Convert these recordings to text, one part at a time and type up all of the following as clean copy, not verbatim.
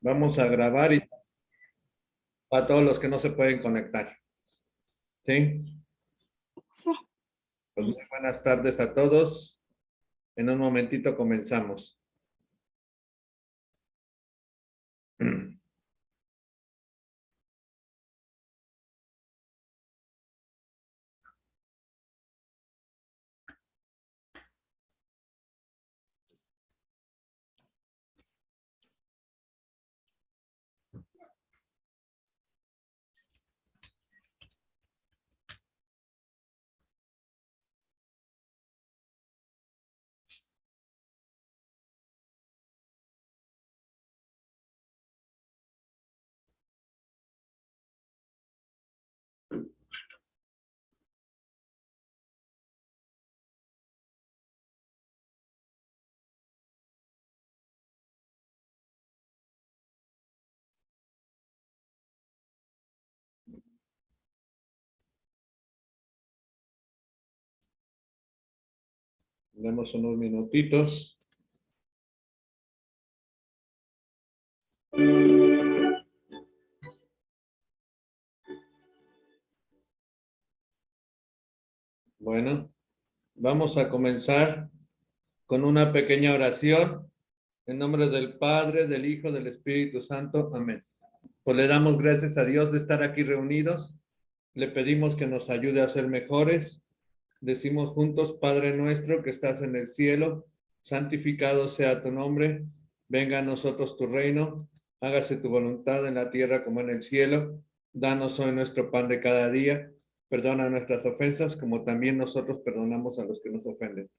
Vamos a grabar y a todos los que no se pueden conectar. ¿Sí? Sí. Pues muy buenas tardes a todos. En un momentito comenzamos. Demos unos minutitos. Bueno, vamos a comenzar con una pequeña oración en nombre del Padre, del Hijo, del Espíritu Santo. Amén. Pues le damos gracias a Dios de estar aquí reunidos. Le pedimos que nos ayude a ser mejores. Decimos juntos, Padre nuestro que estás en el cielo, santificado sea tu nombre, venga a nosotros tu reino, hágase tu voluntad en la tierra como en el cielo. Danos hoy nuestro pan de cada día, perdona nuestras ofensas como también nosotros perdonamos a los que nos ofenden.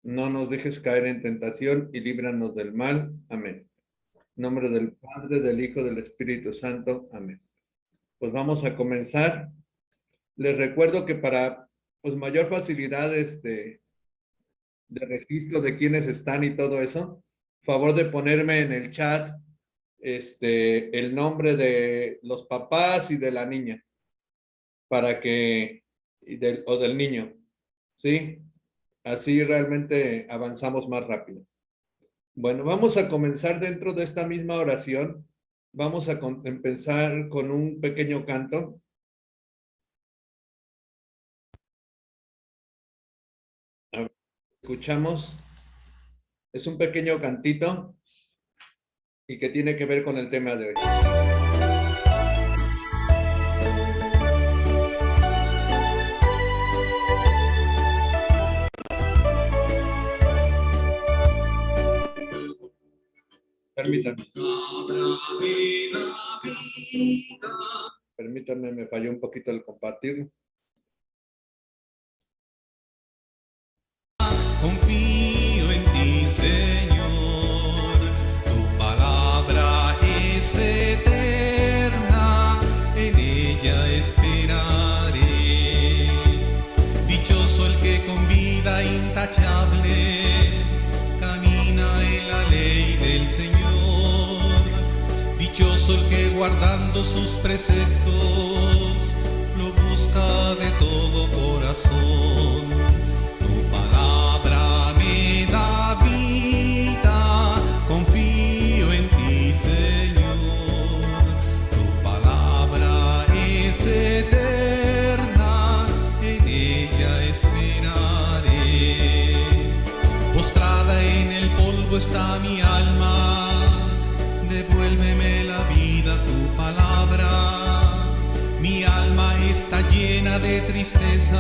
No nos dejes caer en tentación y líbranos del mal. Amén. En nombre del Padre, del Hijo, del Espíritu Santo. Amén. Pues vamos a comenzar. Les recuerdo que para pues, mayor facilidad de registro de quiénes están y todo eso, favor de ponerme en el chat el nombre de los papás y de la niña, para que, o del niño, ¿sí? Así realmente avanzamos más rápido. Bueno, vamos a comenzar dentro de esta misma oración. Vamos a empezar con un pequeño canto. A ver, escuchamos. Es un pequeño cantito y que tiene que ver con el tema de hoy. Permítanme. Permítanme, me falló un poquito el compartir. Confío en ti, Señor, tu palabra es eterna, en ella esperaré. Dichoso el que con vida intachable camina en la ley del Señor. Dichoso el que guardando sus preceptos lo busca de todo corazón. Tu palabra me da vida, confío en ti, Señor. Tu palabra es eterna, en ella esperaré. Postrada en el polvo está mi alma, devuélveme la vida, tu palabra. Mi alma está llena de tristeza,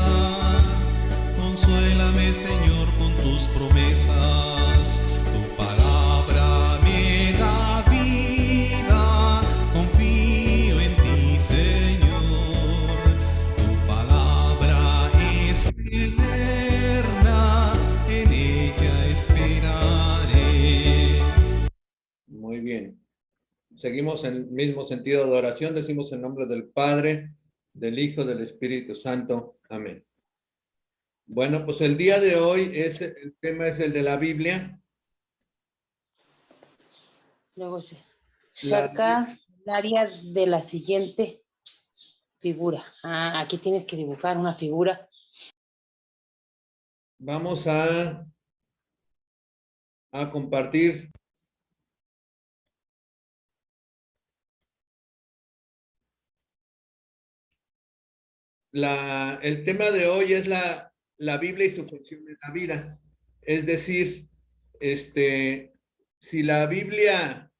consuélame, Señor, con tus promesas. Tu palabra me da vida, confío en ti, Señor. Tu palabra es eterna, en ella esperaré. Muy bien. Seguimos en el mismo sentido de oración. Decimos en nombre del Padre, del Hijo, del Espíritu Santo. Amén. Bueno, pues el día de hoy el tema es el de la Biblia. Luego se saca el área de la siguiente figura. Aquí tienes que dibujar una figura. Vamos a compartir el tema de hoy es la Biblia y su función en la vida. Es decir, si la Biblia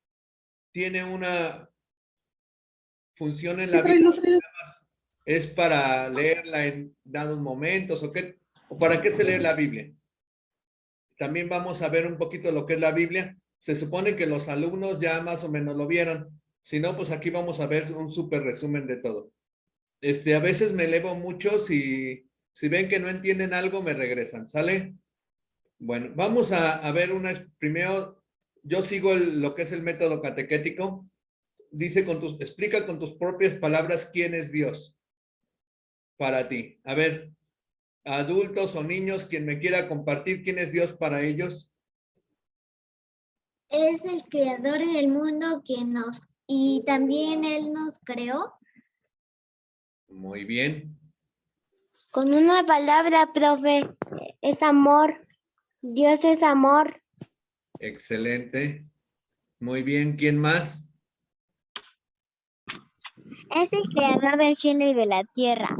tiene una función en la vida, es para leerla en dados momentos o para qué se lee la Biblia. También vamos a ver un poquito lo que es la Biblia. Se supone que los alumnos ya más o menos lo vieron. Si no, pues aquí vamos a ver un súper resumen de todo. A veces me elevo mucho. Si ven que no entienden algo, me regresan. ¿Sale? Bueno, vamos a ver primero. Yo sigo lo que es el método catequético. Dice, explica con tus propias palabras quién es Dios para ti. A ver, adultos o niños, quien me quiera compartir quién es Dios para ellos. Es el creador del mundo y también Él nos creó. Muy bien. Con una palabra, profe, es amor. Dios es amor. Excelente. Muy bien. ¿Quién más? Es el creador del cielo y de la tierra.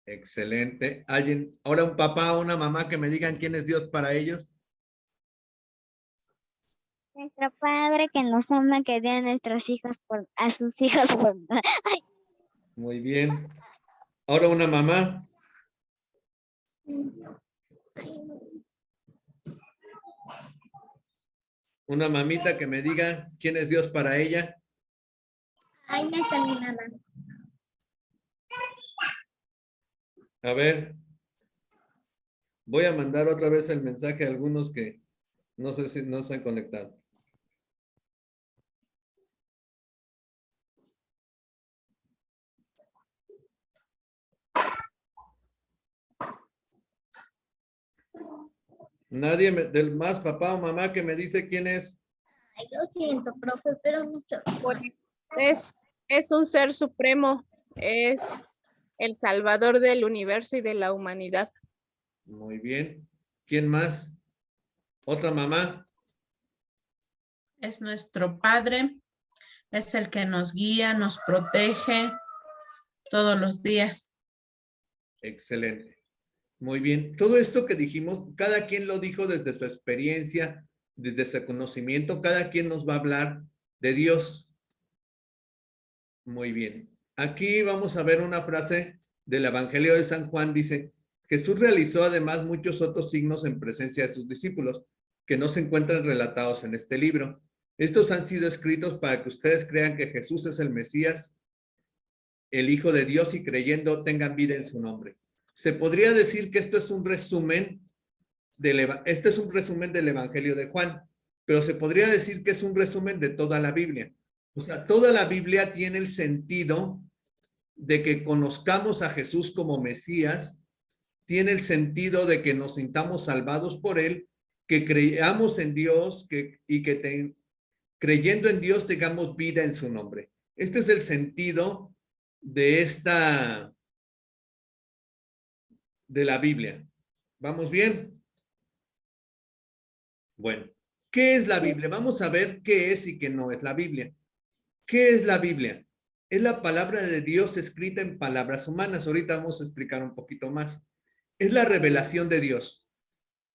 Excelente. ¿Alguien, ahora un papá o una mamá que me digan quién es Dios para ellos? Nuestro Padre que nos ama, que dio a nuestros hijos a sus hijos por... Muy bien. Ahora una mamá. Una mamita que me diga quién es Dios para ella. Ahí no está mi mamá. A ver. Voy a mandar otra vez el mensaje a algunos que no sé si no se han conectado. Nadie del más papá o mamá que me dice quién es. Yo siento, profe, pero mucho. Es un ser supremo, es el salvador del universo y de la humanidad. Muy bien. ¿Quién más? ¿Otra mamá? Es nuestro Padre, es el que nos guía, nos protege todos los días. Excelente. Muy bien. Todo esto que dijimos, cada quien lo dijo desde su experiencia, desde su conocimiento, cada quien nos va a hablar de Dios. Muy bien. Aquí vamos a ver una frase del Evangelio de San Juan. Dice, Jesús realizó además muchos otros signos en presencia de sus discípulos, que no se encuentran relatados en este libro. Estos han sido escritos para que ustedes crean que Jesús es el Mesías, el Hijo de Dios, y creyendo tengan vida en su nombre. Se podría decir que esto es un resumen del Evangelio de Juan, pero se podría decir que es un resumen de toda la Biblia. O sea, toda la Biblia tiene el sentido de que conozcamos a Jesús como Mesías, tiene el sentido de que nos sintamos salvados por Él, que creamos en Dios y que creyendo en Dios tengamos vida en su nombre. Este es el sentido de la Biblia. ¿Vamos bien? Bueno, ¿qué es la Biblia? Vamos a ver qué es y qué no es la Biblia. ¿Qué es la Biblia? Es la palabra de Dios escrita en palabras humanas. Ahorita vamos a explicar un poquito más. Es la revelación de Dios.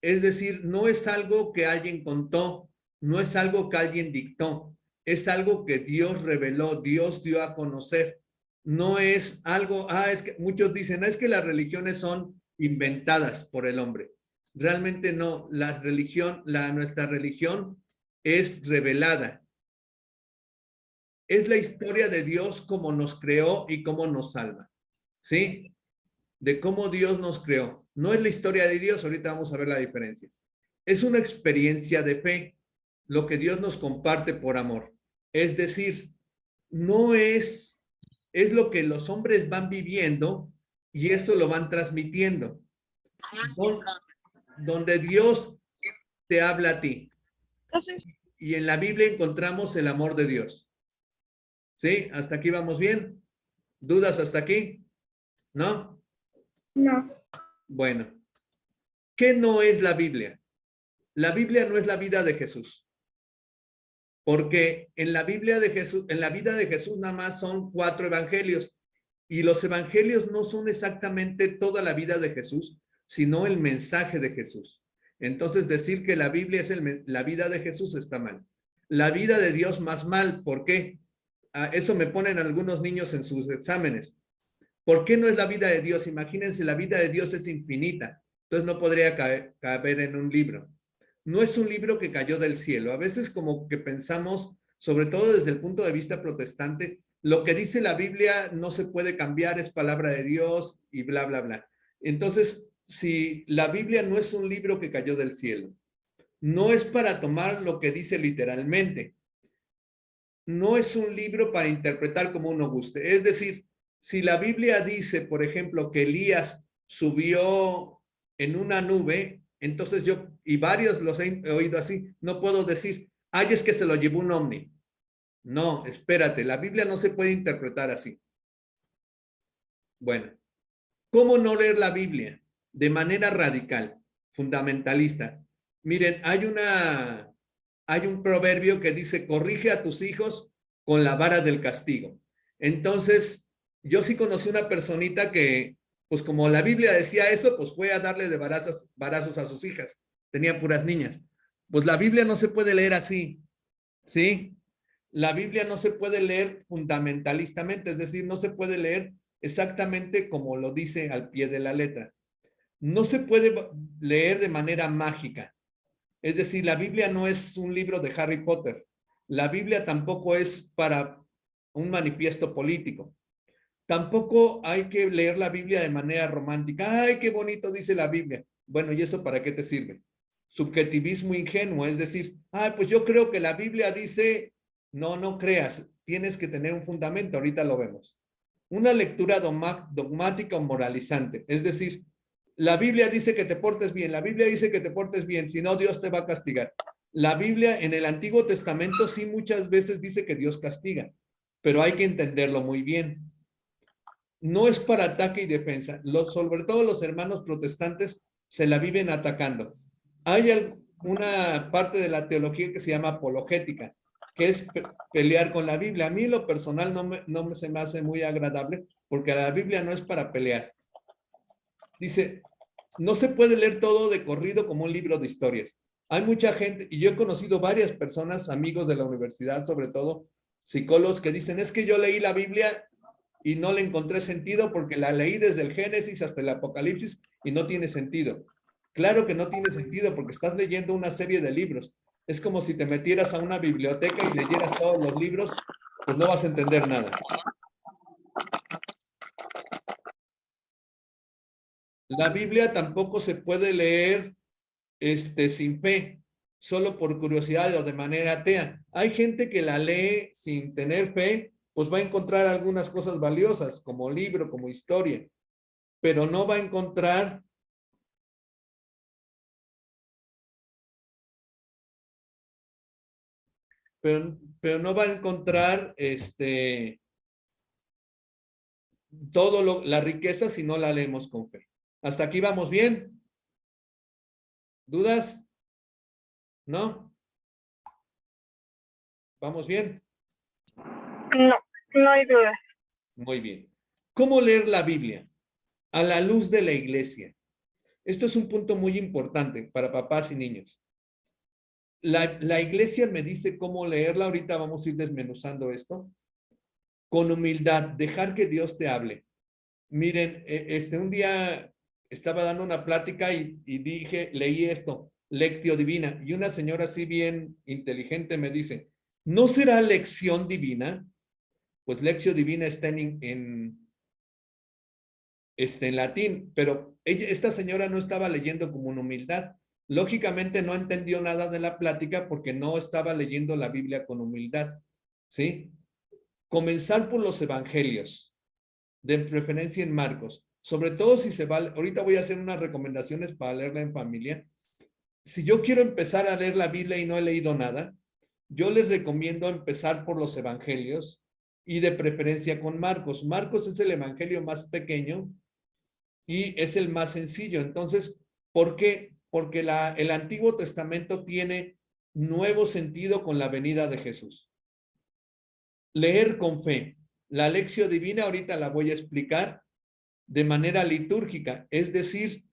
Es decir, no es algo que alguien contó, no es algo que alguien dictó, es algo que Dios reveló, Dios dio a conocer. No es algo, es que muchos dicen, es que las religiones son inventadas por el hombre. Realmente no, nuestra religión es revelada. Es la historia de Dios como nos creó y cómo nos salva. ¿Sí? De cómo Dios nos creó. No es la historia de Dios, ahorita vamos a ver la diferencia. Es una experiencia de fe, lo que Dios nos comparte por amor. Es decir, no es lo que los hombres van viviendo y eso lo van transmitiendo. Donde Dios te habla a ti. Y en la Biblia encontramos el amor de Dios. ¿Sí? ¿Hasta aquí vamos bien? ¿Dudas hasta aquí? ¿No? No. Bueno, ¿qué no es la Biblia? La Biblia no es la vida de Jesús. Porque en la vida de Jesús nada más son 4 evangelios Y los evangelios no son exactamente toda la vida de Jesús, sino el mensaje de Jesús. Entonces decir que la Biblia es la vida de Jesús está mal. La vida de Dios más mal. ¿Por qué? Eso me ponen algunos niños en sus exámenes. ¿Por qué no es la vida de Dios? Imagínense, la vida de Dios es infinita. Entonces no podría caber en un libro. No es un libro que cayó del cielo. A veces como que pensamos, sobre todo desde el punto de vista protestante, lo que dice la Biblia no se puede cambiar, es palabra de Dios y bla, bla, bla. Entonces, si la Biblia no es un libro que cayó del cielo, no es para tomar lo que dice literalmente, no es un libro para interpretar como uno guste. Es decir, si la Biblia dice, por ejemplo, que Elías subió en una nube, entonces yo, y varios los he oído así, no puedo decir, ay, es que se lo llevó un ovni. No, espérate, la Biblia no se puede interpretar así. Bueno, ¿cómo no leer la Biblia? De manera radical, fundamentalista. Miren, hay un proverbio que dice, corrige a tus hijos con la vara del castigo. Entonces, yo sí conocí una personita que, pues como la Biblia decía eso, pues fue a darle de varazos a sus hijas. Tenía puras niñas. Pues la Biblia no se puede leer así, ¿sí? La Biblia no se puede leer fundamentalistamente, es decir, no se puede leer exactamente como lo dice al pie de la letra. No se puede leer de manera mágica. Es decir, la Biblia no es un libro de Harry Potter. La Biblia tampoco es para un manifiesto político. Tampoco hay que leer la Biblia de manera romántica. ¡Ay, qué bonito dice la Biblia! Bueno, ¿y eso para qué te sirve? Subjetivismo ingenuo, es decir, pues yo creo que la Biblia dice... No, no creas, tienes que tener un fundamento, ahorita lo vemos. Una lectura dogmática o moralizante, es decir, la Biblia dice que te portes bien, la Biblia dice que te portes bien, si no Dios te va a castigar. La Biblia en el Antiguo Testamento sí muchas veces dice que Dios castiga, pero hay que entenderlo muy bien. No es para ataque y defensa, sobre todo los hermanos protestantes se la viven atacando. Hay una parte de la teología que se llama apologética, que es pelear con la Biblia. A mí lo personal no se me hace muy agradable porque la Biblia no es para pelear. Dice, no se puede leer todo de corrido como un libro de historias. Hay mucha gente, y yo he conocido varias personas, amigos de la universidad, sobre todo psicólogos, que dicen, es que yo leí la Biblia y no le encontré sentido porque la leí desde el Génesis hasta el Apocalipsis y no tiene sentido. Claro que no tiene sentido porque estás leyendo una serie de libros. Es como si te metieras a una biblioteca y leyeras todos los libros, pues no vas a entender nada. La Biblia tampoco se puede leer sin fe, solo por curiosidad o de manera atea. Hay gente que la lee sin tener fe, pues va a encontrar algunas cosas valiosas, como libro, como historia, pero no va a encontrar pero no va a encontrar la riqueza si no la leemos con fe. ¿Hasta aquí vamos bien? ¿Dudas? ¿No? ¿Vamos bien? No, no hay dudas. Muy bien. ¿Cómo leer la Biblia? A la luz de la iglesia. Esto es un punto muy importante para papás y niños. La iglesia me dice cómo leerla. Ahorita vamos a ir desmenuzando esto. Con humildad, dejar que Dios te hable. Miren, un día estaba dando una plática y leí esto, Lectio Divina, y una señora así bien inteligente me dice, ¿no será lección divina? Pues Lectio Divina está en latín, pero esta señora no estaba leyendo como una humildad. Lógicamente no entendió nada de la plática porque no estaba leyendo la Biblia con humildad, ¿sí? Comenzar por los evangelios, de preferencia en Marcos, sobre todo si se va, ahorita voy a hacer unas recomendaciones para leerla en familia. Si yo quiero empezar a leer la Biblia y no he leído nada, yo les recomiendo empezar por los evangelios y de preferencia con Marcos. Marcos es el evangelio más pequeño y es el más sencillo. Entonces, ¿por qué? Porque el Antiguo Testamento tiene nuevo sentido con la venida de Jesús. Leer con fe. La lección divina ahorita la voy a explicar de manera litúrgica, es decir,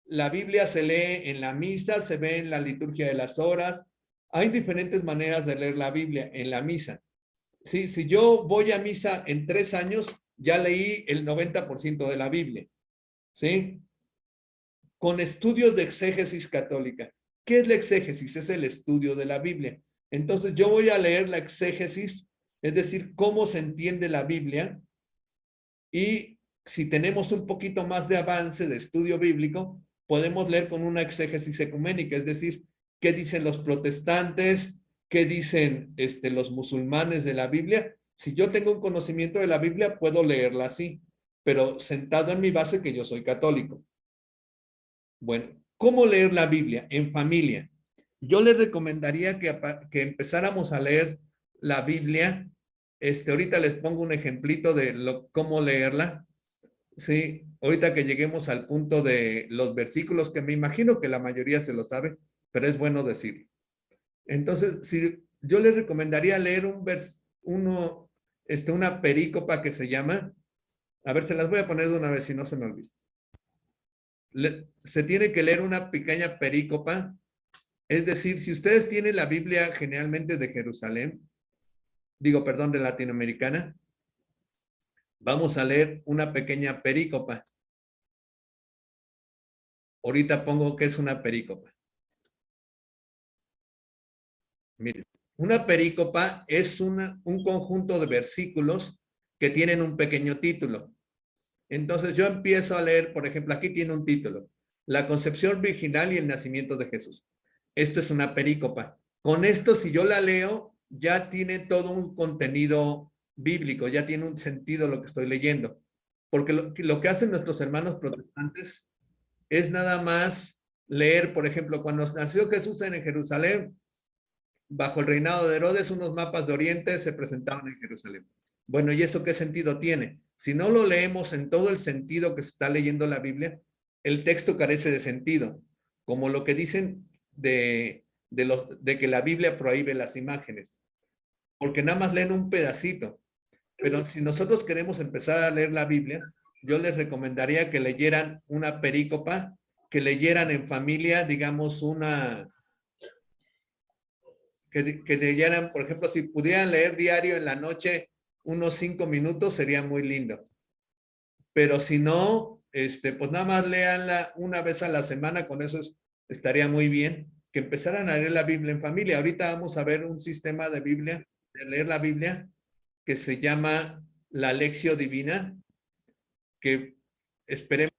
la Biblia se lee en la misa, se ve en la liturgia de las horas. Hay diferentes maneras de leer la Biblia en la misa. Sí, si yo voy a misa en 3 años, ya leí el 90% de la Biblia. ¿Sí? Con estudios de exégesis católica. ¿Qué es la exégesis? Es el estudio de la Biblia. Entonces yo voy a leer la exégesis, es decir, cómo se entiende la Biblia, y si tenemos un poquito más de avance de estudio bíblico, podemos leer con una exégesis ecuménica, es decir, qué dicen los protestantes, qué dicen los musulmanes de la Biblia. Si yo tengo un conocimiento de la Biblia, puedo leerla así, pero sentado en mi base que yo soy católico. Bueno, ¿cómo leer la Biblia? En familia. Yo les recomendaría que empezáramos a leer la Biblia. Ahorita les pongo un ejemplito de cómo leerla. Sí, ahorita que lleguemos al punto de los versículos, que me imagino que la mayoría se lo sabe, pero es bueno decirlo. Entonces, yo les recomendaría leer una perícopa que se llama, a ver, se las voy a poner de una vez si no se me olvida. Se tiene que leer una pequeña perícopa, es decir, si ustedes tienen la Biblia generalmente de Jerusalén, de latinoamericana, vamos a leer una pequeña perícopa. Ahorita pongo qué es una perícopa. Miren, una perícopa es un conjunto de versículos que tienen un pequeño título. Entonces yo empiezo a leer, por ejemplo, aquí tiene un título: La concepción virginal y el nacimiento de Jesús. Esto es una perícopa. Con esto, si yo la leo, ya tiene todo un contenido bíblico, ya tiene un sentido lo que estoy leyendo. Porque lo que hacen nuestros hermanos protestantes es nada más leer, por ejemplo, cuando nació Jesús en Jerusalén, bajo el reinado de Herodes, unos mapas de Oriente se presentaban en Jerusalén. Bueno, ¿y eso qué sentido tiene? Si no lo leemos en todo el sentido que se está leyendo la Biblia, el texto carece de sentido, como lo que dicen de que la Biblia prohíbe las imágenes, porque nada más leen un pedacito. Pero si nosotros queremos empezar a leer la Biblia, yo les recomendaría que leyeran una perícopa, que leyeran en familia, digamos, que leyeran, por ejemplo, si pudieran leer diario en la noche unos 5 minutos, sería muy lindo. Pero si no, pues nada más léanla una vez a la semana, con eso estaría muy bien, que empezaran a leer la Biblia en familia. Ahorita vamos a ver un sistema de Biblia, de leer la Biblia, que se llama la Lección Divina, que esperemos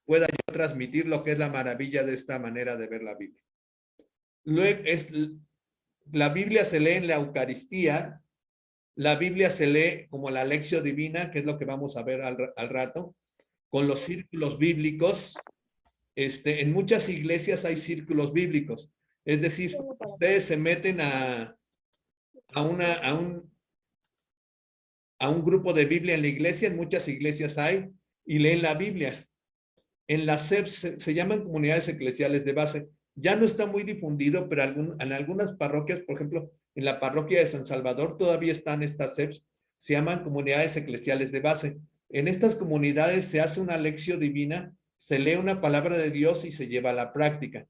pueda yo transmitir lo que es la maravilla de esta manera de ver la Biblia. Luego la Biblia se lee en la Eucaristía, la Biblia se lee como la Lección Divina, que es lo que vamos a ver al rato, con los círculos bíblicos. En muchas iglesias hay círculos bíblicos, es decir, ustedes se meten a un grupo de Biblia en la iglesia, en muchas iglesias hay, y leen la Biblia. En las CEPs se llaman comunidades eclesiales de base. Ya no está muy difundido, pero en algunas parroquias, por ejemplo, en la parroquia de San Salvador todavía están estas CEPs, se llaman comunidades eclesiales de base. En estas comunidades se hace una lección divina, se lee una palabra de Dios y se lleva a la práctica.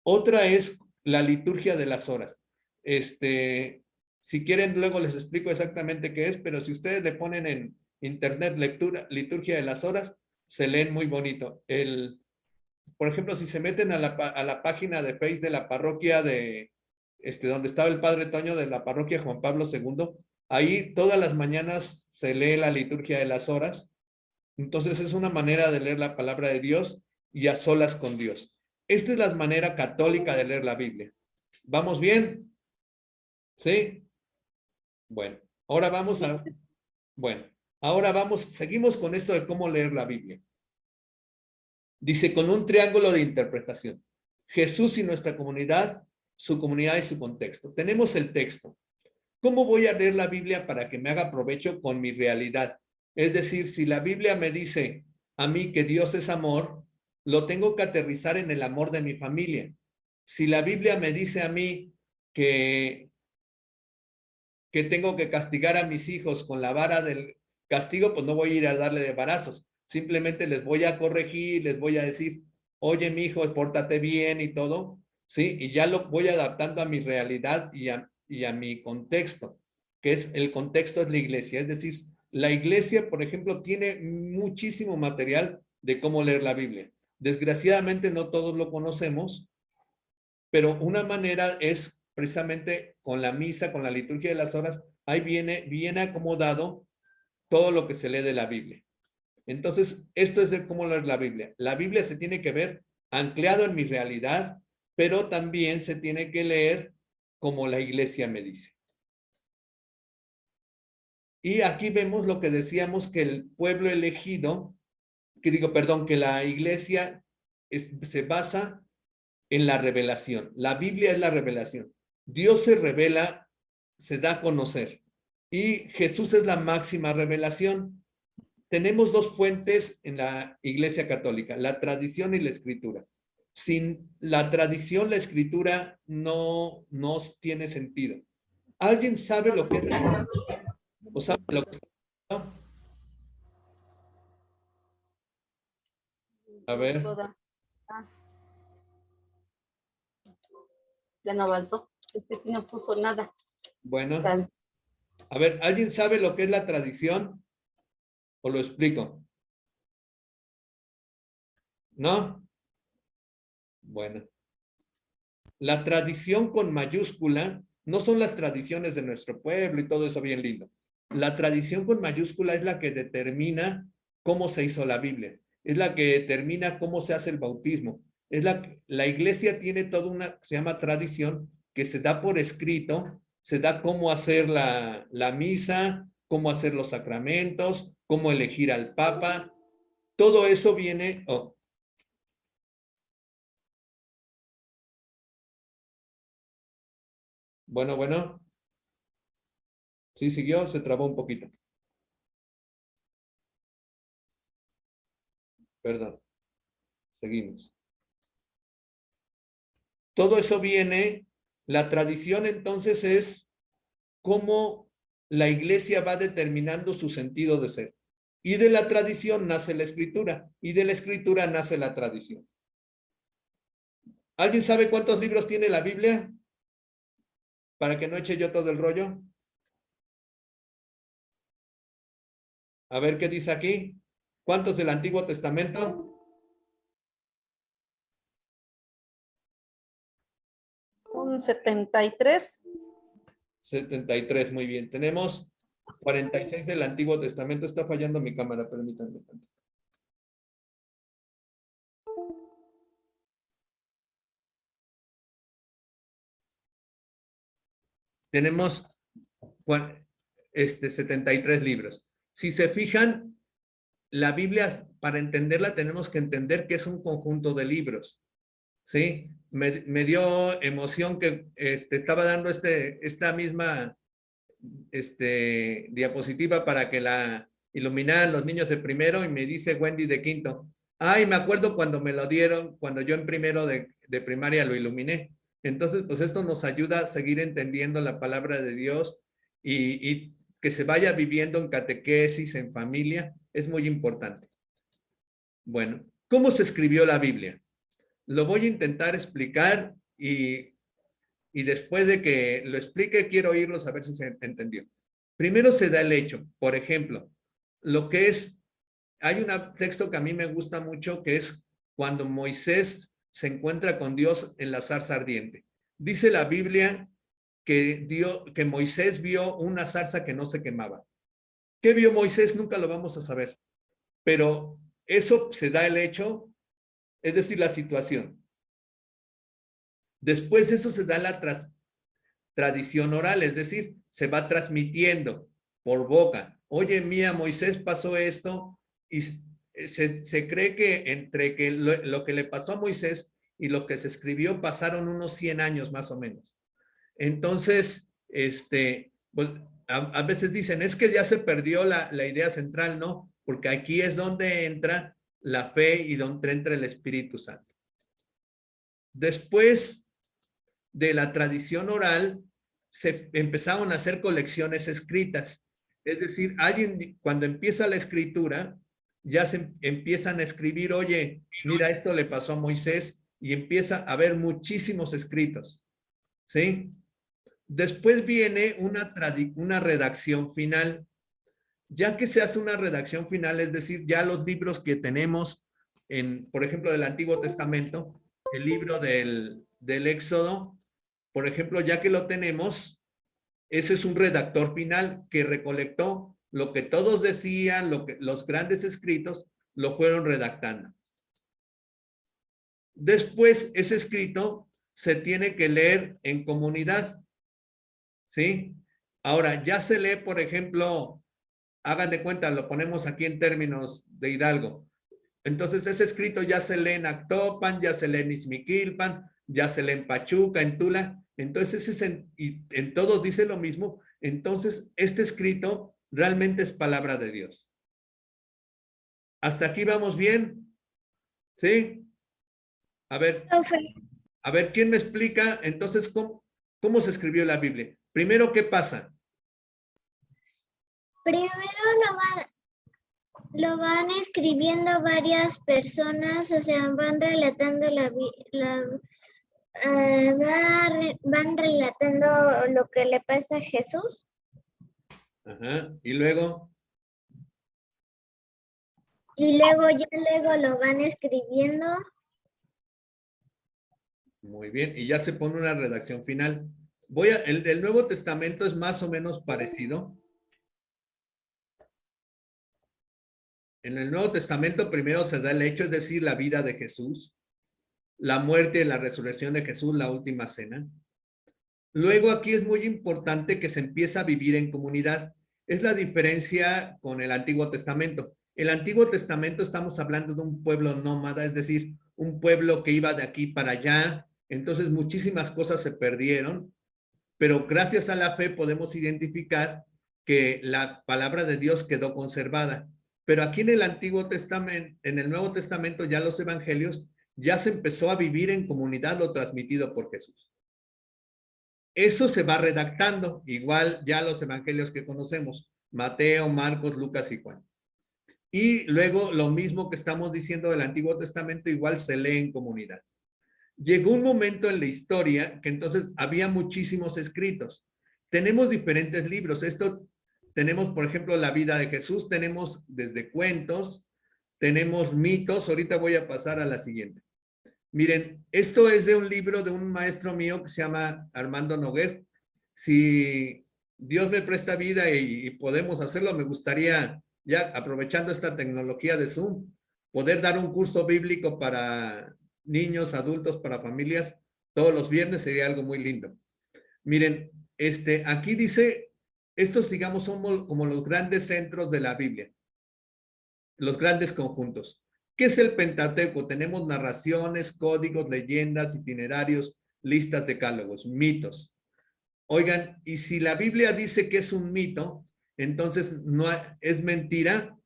Otra es la liturgia de las horas. Si quieren, luego les explico exactamente qué es, pero si ustedes le ponen en internet liturgia de las horas, se leen muy bonito. Por ejemplo, si se meten a la página de Facebook de la parroquia de, donde estaba el padre Toño de la parroquia Juan Pablo II, ahí todas las mañanas se lee la liturgia de las horas. Entonces es una manera de leer la palabra de Dios y a solas con Dios. Esta es la manera católica de leer la Biblia. ¿Vamos bien? ¿Sí? Bueno, seguimos con esto de cómo leer la Biblia. Dice, con un triángulo de interpretación: Jesús y nuestra comunidad, su comunidad y su contexto. Tenemos el texto. ¿Cómo voy a leer la Biblia para que me haga provecho con mi realidad? Es decir, si la Biblia me dice a mí que Dios es amor, lo tengo que aterrizar en el amor de mi familia. Si la Biblia me dice a mí que que tengo que castigar a mis hijos con la vara del castigo, pues no voy a ir a darle de varazos. Simplemente les voy a corregir, les voy a decir, oye, mi hijo, pórtate bien y todo, ¿sí? Y ya lo voy adaptando a mi realidad y a mi contexto, que es el contexto es la iglesia. Es decir, la iglesia, por ejemplo, tiene muchísimo material de cómo leer la Biblia. Desgraciadamente no todos lo conocemos, pero una manera es precisamente con la misa, con la liturgia de las horas, ahí viene bien acomodado todo lo que se lee de la Biblia. Entonces, esto es de cómo leer la Biblia. La Biblia se tiene que ver anclado en mi realidad, pero también se tiene que leer como la iglesia me dice. Y aquí vemos lo que decíamos, que el pueblo elegido, que la iglesia se basa en la revelación. La Biblia es la revelación. Dios se revela, se da a conocer. Y Jesús es la máxima revelación. Tenemos dos fuentes en la Iglesia Católica, la tradición y la escritura. Sin la tradición, la escritura no tiene sentido. ¿Alguien sabe lo que es? ¿O sabe lo que es? A ver. Ya no avanzó. No puso nada. Bueno. A ver, ¿alguien sabe lo que es la tradición? ¿O lo explico? ¿No? Bueno. La tradición con mayúscula no son las tradiciones de nuestro pueblo y todo eso bien lindo. La tradición con mayúscula es la que determina cómo se hizo la Biblia. Es la que determina cómo se hace el bautismo. Es la iglesia tiene toda una, se llama tradición, que se da por escrito, se da cómo hacer la misa, cómo hacer los sacramentos, cómo elegir al papa. Todo eso viene... Bueno. Sí, siguió, se trabó un poquito. Perdón. Seguimos. Todo eso viene, la tradición entonces es cómo la iglesia va determinando su sentido de ser. Y de la tradición nace la escritura, y de la escritura nace la tradición. ¿Alguien sabe cuántos libros tiene la Biblia? Para que no eche yo todo el rollo. A ver qué dice aquí. ¿Cuántos del Antiguo Testamento? Un 73. 73, muy bien. Tenemos 46 del Antiguo Testamento. Está fallando mi cámara, permítanme. Tenemos 73 libros. Si se fijan, la Biblia, para entenderla, tenemos que entender que es un conjunto de libros. ¿Sí? Me dio emoción que estaba dando esta misma diapositiva para que la iluminaran los niños de primero, y me dice Wendy de quinto, ay, me acuerdo cuando me lo dieron, cuando yo en primero de primaria lo iluminé. Entonces, pues esto nos ayuda a seguir entendiendo la palabra de Dios y que se vaya viviendo en catequesis, en familia, es muy importante. Bueno, ¿cómo se escribió la Biblia? Lo voy a intentar explicar y después de que lo explique, quiero oírlos a ver si se entendió. Primero se da el hecho. Por ejemplo, lo que es, hay un texto que a mí me gusta mucho, que es cuando Moisés se encuentra con Dios en la zarza ardiente. Dice la Biblia que Moisés vio una zarza que no se quemaba. ¿Qué vio Moisés? Nunca lo vamos a saber. Pero eso se da el hecho, es decir, la situación. Después eso se da la tradición oral, es decir, se va transmitiendo por boca. Oye, mía, Moisés pasó esto, y se cree que entre que lo que le pasó a Moisés y lo que se escribió pasaron unos 100 años más o menos. Entonces, pues, a veces dicen, es que ya se perdió la idea central, ¿no? Porque aquí es donde entra la fe y donde entra el Espíritu Santo. Después de la tradición oral, se empezaron a hacer colecciones escritas. Es decir, alguien cuando empieza la escritura, ya se empiezan a escribir, oye, mira, esto le pasó a Moisés, y empieza a haber muchísimos escritos, ¿sí? Después viene una redacción final. Ya que se hace una redacción final, es decir, ya los libros que tenemos, por ejemplo, del Antiguo Testamento, el libro del Éxodo, por ejemplo, ya que lo tenemos, ese es un redactor final que recolectó lo que todos decían, los grandes escritos, lo fueron redactando. Después, ese escrito se tiene que leer en comunidad, ¿sí? Ahora, ya se lee, por ejemplo, hagan de cuenta, lo ponemos aquí en términos de Hidalgo. Entonces, ese escrito ya se lee en Actopan, ya se lee en Izmiquilpan, ya se lee en Pachuca, en Tula. Entonces, y en todos dice lo mismo. Entonces, este escrito realmente es palabra de Dios. ¿Hasta aquí vamos bien? ¿Sí? A ver, ¿quién me explica entonces cómo se escribió la Biblia? Primero, ¿qué pasa? Primero lo van escribiendo varias personas, o sea, van relatando van relatando lo que le pasa a Jesús. Ajá. ¿Y luego? Y luego lo van escribiendo. Muy bien, y ya se pone una redacción final. El del Nuevo Testamento es más o menos parecido. En el Nuevo Testamento primero se da el hecho, es decir, la vida de Jesús, la muerte y la resurrección de Jesús, la última cena. Luego aquí es muy importante que se empieza a vivir en comunidad. Es la diferencia con el Antiguo Testamento. El Antiguo Testamento estamos hablando de un pueblo nómada, es decir, un pueblo que iba de aquí para allá. Entonces muchísimas cosas se perdieron, pero gracias a la fe podemos identificar que la palabra de Dios quedó conservada. Pero aquí en el Antiguo Testamento, en el Nuevo Testamento, ya los evangelios, ya se empezó a vivir en comunidad lo transmitido por Jesús. Eso se va redactando, igual ya los evangelios que conocemos, Mateo, Marcos, Lucas y Juan. Y luego lo mismo que estamos diciendo del Antiguo Testamento, igual se lee en comunidad. Llegó un momento en la historia que entonces había muchísimos escritos. Tenemos diferentes libros. Tenemos, por ejemplo, la vida de Jesús, tenemos desde cuentos, tenemos mitos. Ahorita voy a pasar a la siguiente. Miren, esto es de un libro de un maestro mío que se llama Armando Nogués. Si Dios me presta vida y podemos hacerlo, me gustaría, ya aprovechando esta tecnología de Zoom, poder dar un curso bíblico para niños, adultos, para familias, todos los viernes. Sería algo muy lindo. Miren, aquí dice, estos digamos son como los grandes centros de la Biblia, los grandes conjuntos. ¿Qué es el Pentateuco? Tenemos narraciones, códigos, leyendas, itinerarios, listas, decálogos, mitos. Oigan, y si la Biblia dice que es un mito, entonces no es mentira.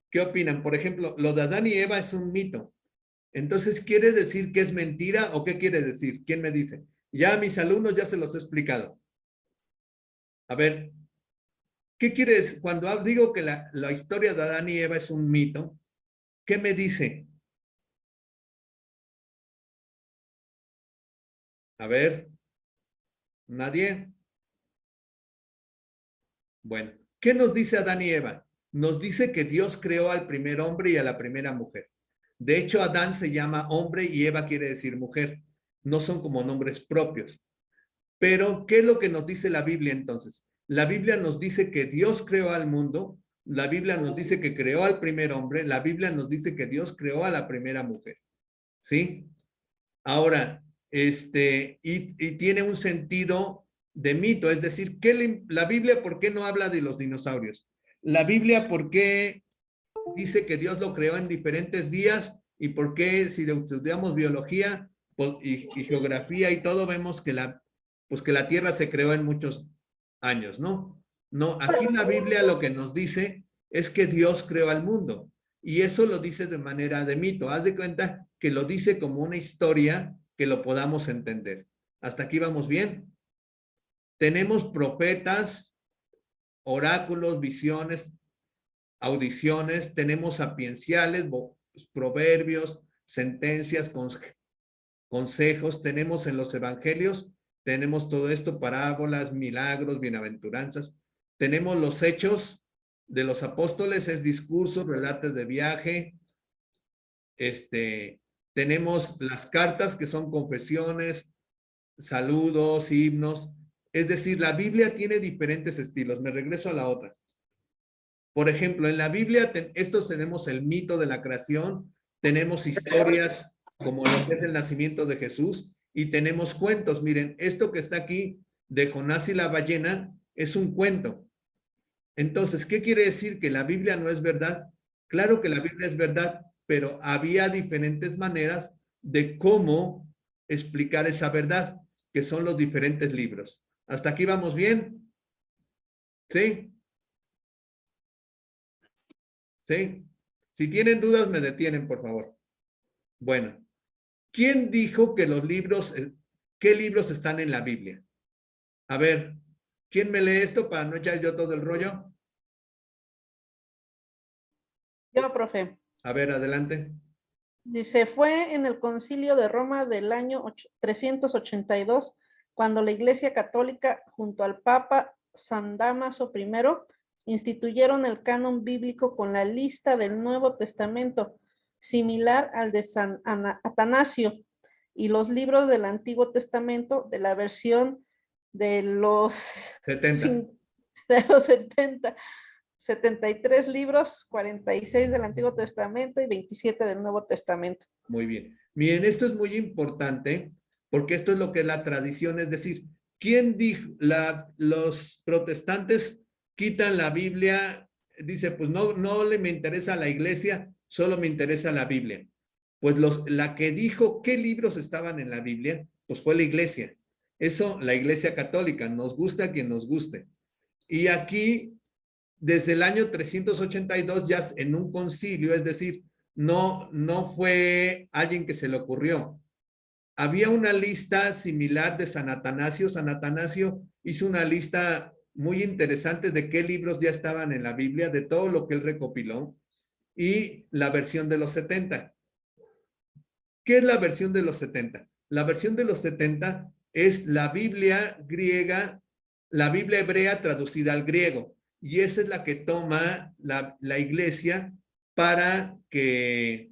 ¿Qué opinan? Por ejemplo, lo de Adán y Eva es un mito. Entonces, ¿quiere decir que es mentira o qué quiere decir? ¿Quién me dice? Ya a mis alumnos ya se los he explicado. A ver, ¿qué quiere decir? Cuando digo que la historia de Adán y Eva es un mito, ¿qué me dice? A ver, ¿nadie? Bueno, ¿qué nos dice Adán y Eva? Nos dice que Dios creó al primer hombre y a la primera mujer. De hecho, Adán se llama hombre y Eva quiere decir mujer. No son como nombres propios. Pero, ¿qué es lo que nos dice la Biblia entonces? La Biblia nos dice que Dios creó al mundo, la Biblia nos dice que creó al primer hombre, la Biblia nos dice que Dios creó a la primera mujer. ¿Sí? Ahora, y tiene un sentido de mito, es decir, la Biblia, ¿por qué no habla de los dinosaurios? La Biblia, ¿por qué dice que Dios lo creó en diferentes días? ¿Y por qué, si estudiamos biología y geografía y todo, vemos que la Tierra se creó en muchos años, ¿no? No, aquí en la Biblia lo que nos dice es que Dios creó al mundo. Y eso lo dice de manera de mito. Haz de cuenta que lo dice como una historia que lo podamos entender. ¿Hasta aquí vamos bien? tenemos profetas, oráculos, visiones, audiciones, tenemos sapienciales, proverbios, sentencias, consejos, tenemos en los evangelios, tenemos todo esto, parábolas, milagros, bienaventuranzas, tenemos los hechos de los apóstoles, es discursos, relatos de viaje, tenemos las cartas que son confesiones, saludos, himnos, es decir, la Biblia tiene diferentes estilos. Me regreso a la otra. Por ejemplo, en la Biblia, tenemos el mito de la creación, tenemos historias como lo que es el nacimiento de Jesús y tenemos cuentos. Miren, esto que está aquí de Jonás y la ballena es un cuento. Entonces, ¿qué quiere decir? ¿Que la Biblia no es verdad? Claro que la Biblia es verdad, pero había diferentes maneras de cómo explicar esa verdad, que son los diferentes libros. ¿Hasta aquí vamos bien? ¿Sí? ¿Sí? Si tienen dudas, me detienen, por favor. Bueno, ¿quién dijo que los libros, qué libros están en la Biblia? A ver, ¿quién me lee esto para no echar yo todo el rollo? Yo, profe. A ver, adelante. Dice, fue en el Concilio de Roma del año 382, cuando la Iglesia Católica, junto al Papa San Dámaso I, instituyeron el canon bíblico con la lista del Nuevo Testamento, similar al de San Atanasio, y los libros del Antiguo Testamento de la versión de los 70. De los 70. 73 libros, 46 del Antiguo Testamento y 27 del Nuevo Testamento. Muy bien. Miren, esto es muy importante porque esto es lo que es la tradición, es decir, ¿quién dijo? Los protestantes quitan la Biblia, dice, pues no me interesa la iglesia, solo me interesa la Biblia. Pues la que dijo qué libros estaban en la Biblia, pues fue la iglesia. Eso, la iglesia católica, nos gusta a quien nos guste. Y aquí, desde el año 382, ya en un concilio, es decir, no fue alguien que se le ocurrió. Había una lista similar de San Atanasio. San Atanasio hizo una lista muy interesante de qué libros ya estaban en la Biblia, de todo lo que él recopiló, y la versión de los 70. ¿Qué es la versión de los 70? La versión de los 70 es la Biblia griega, la Biblia hebrea traducida al griego. Y esa es la que toma la iglesia para que,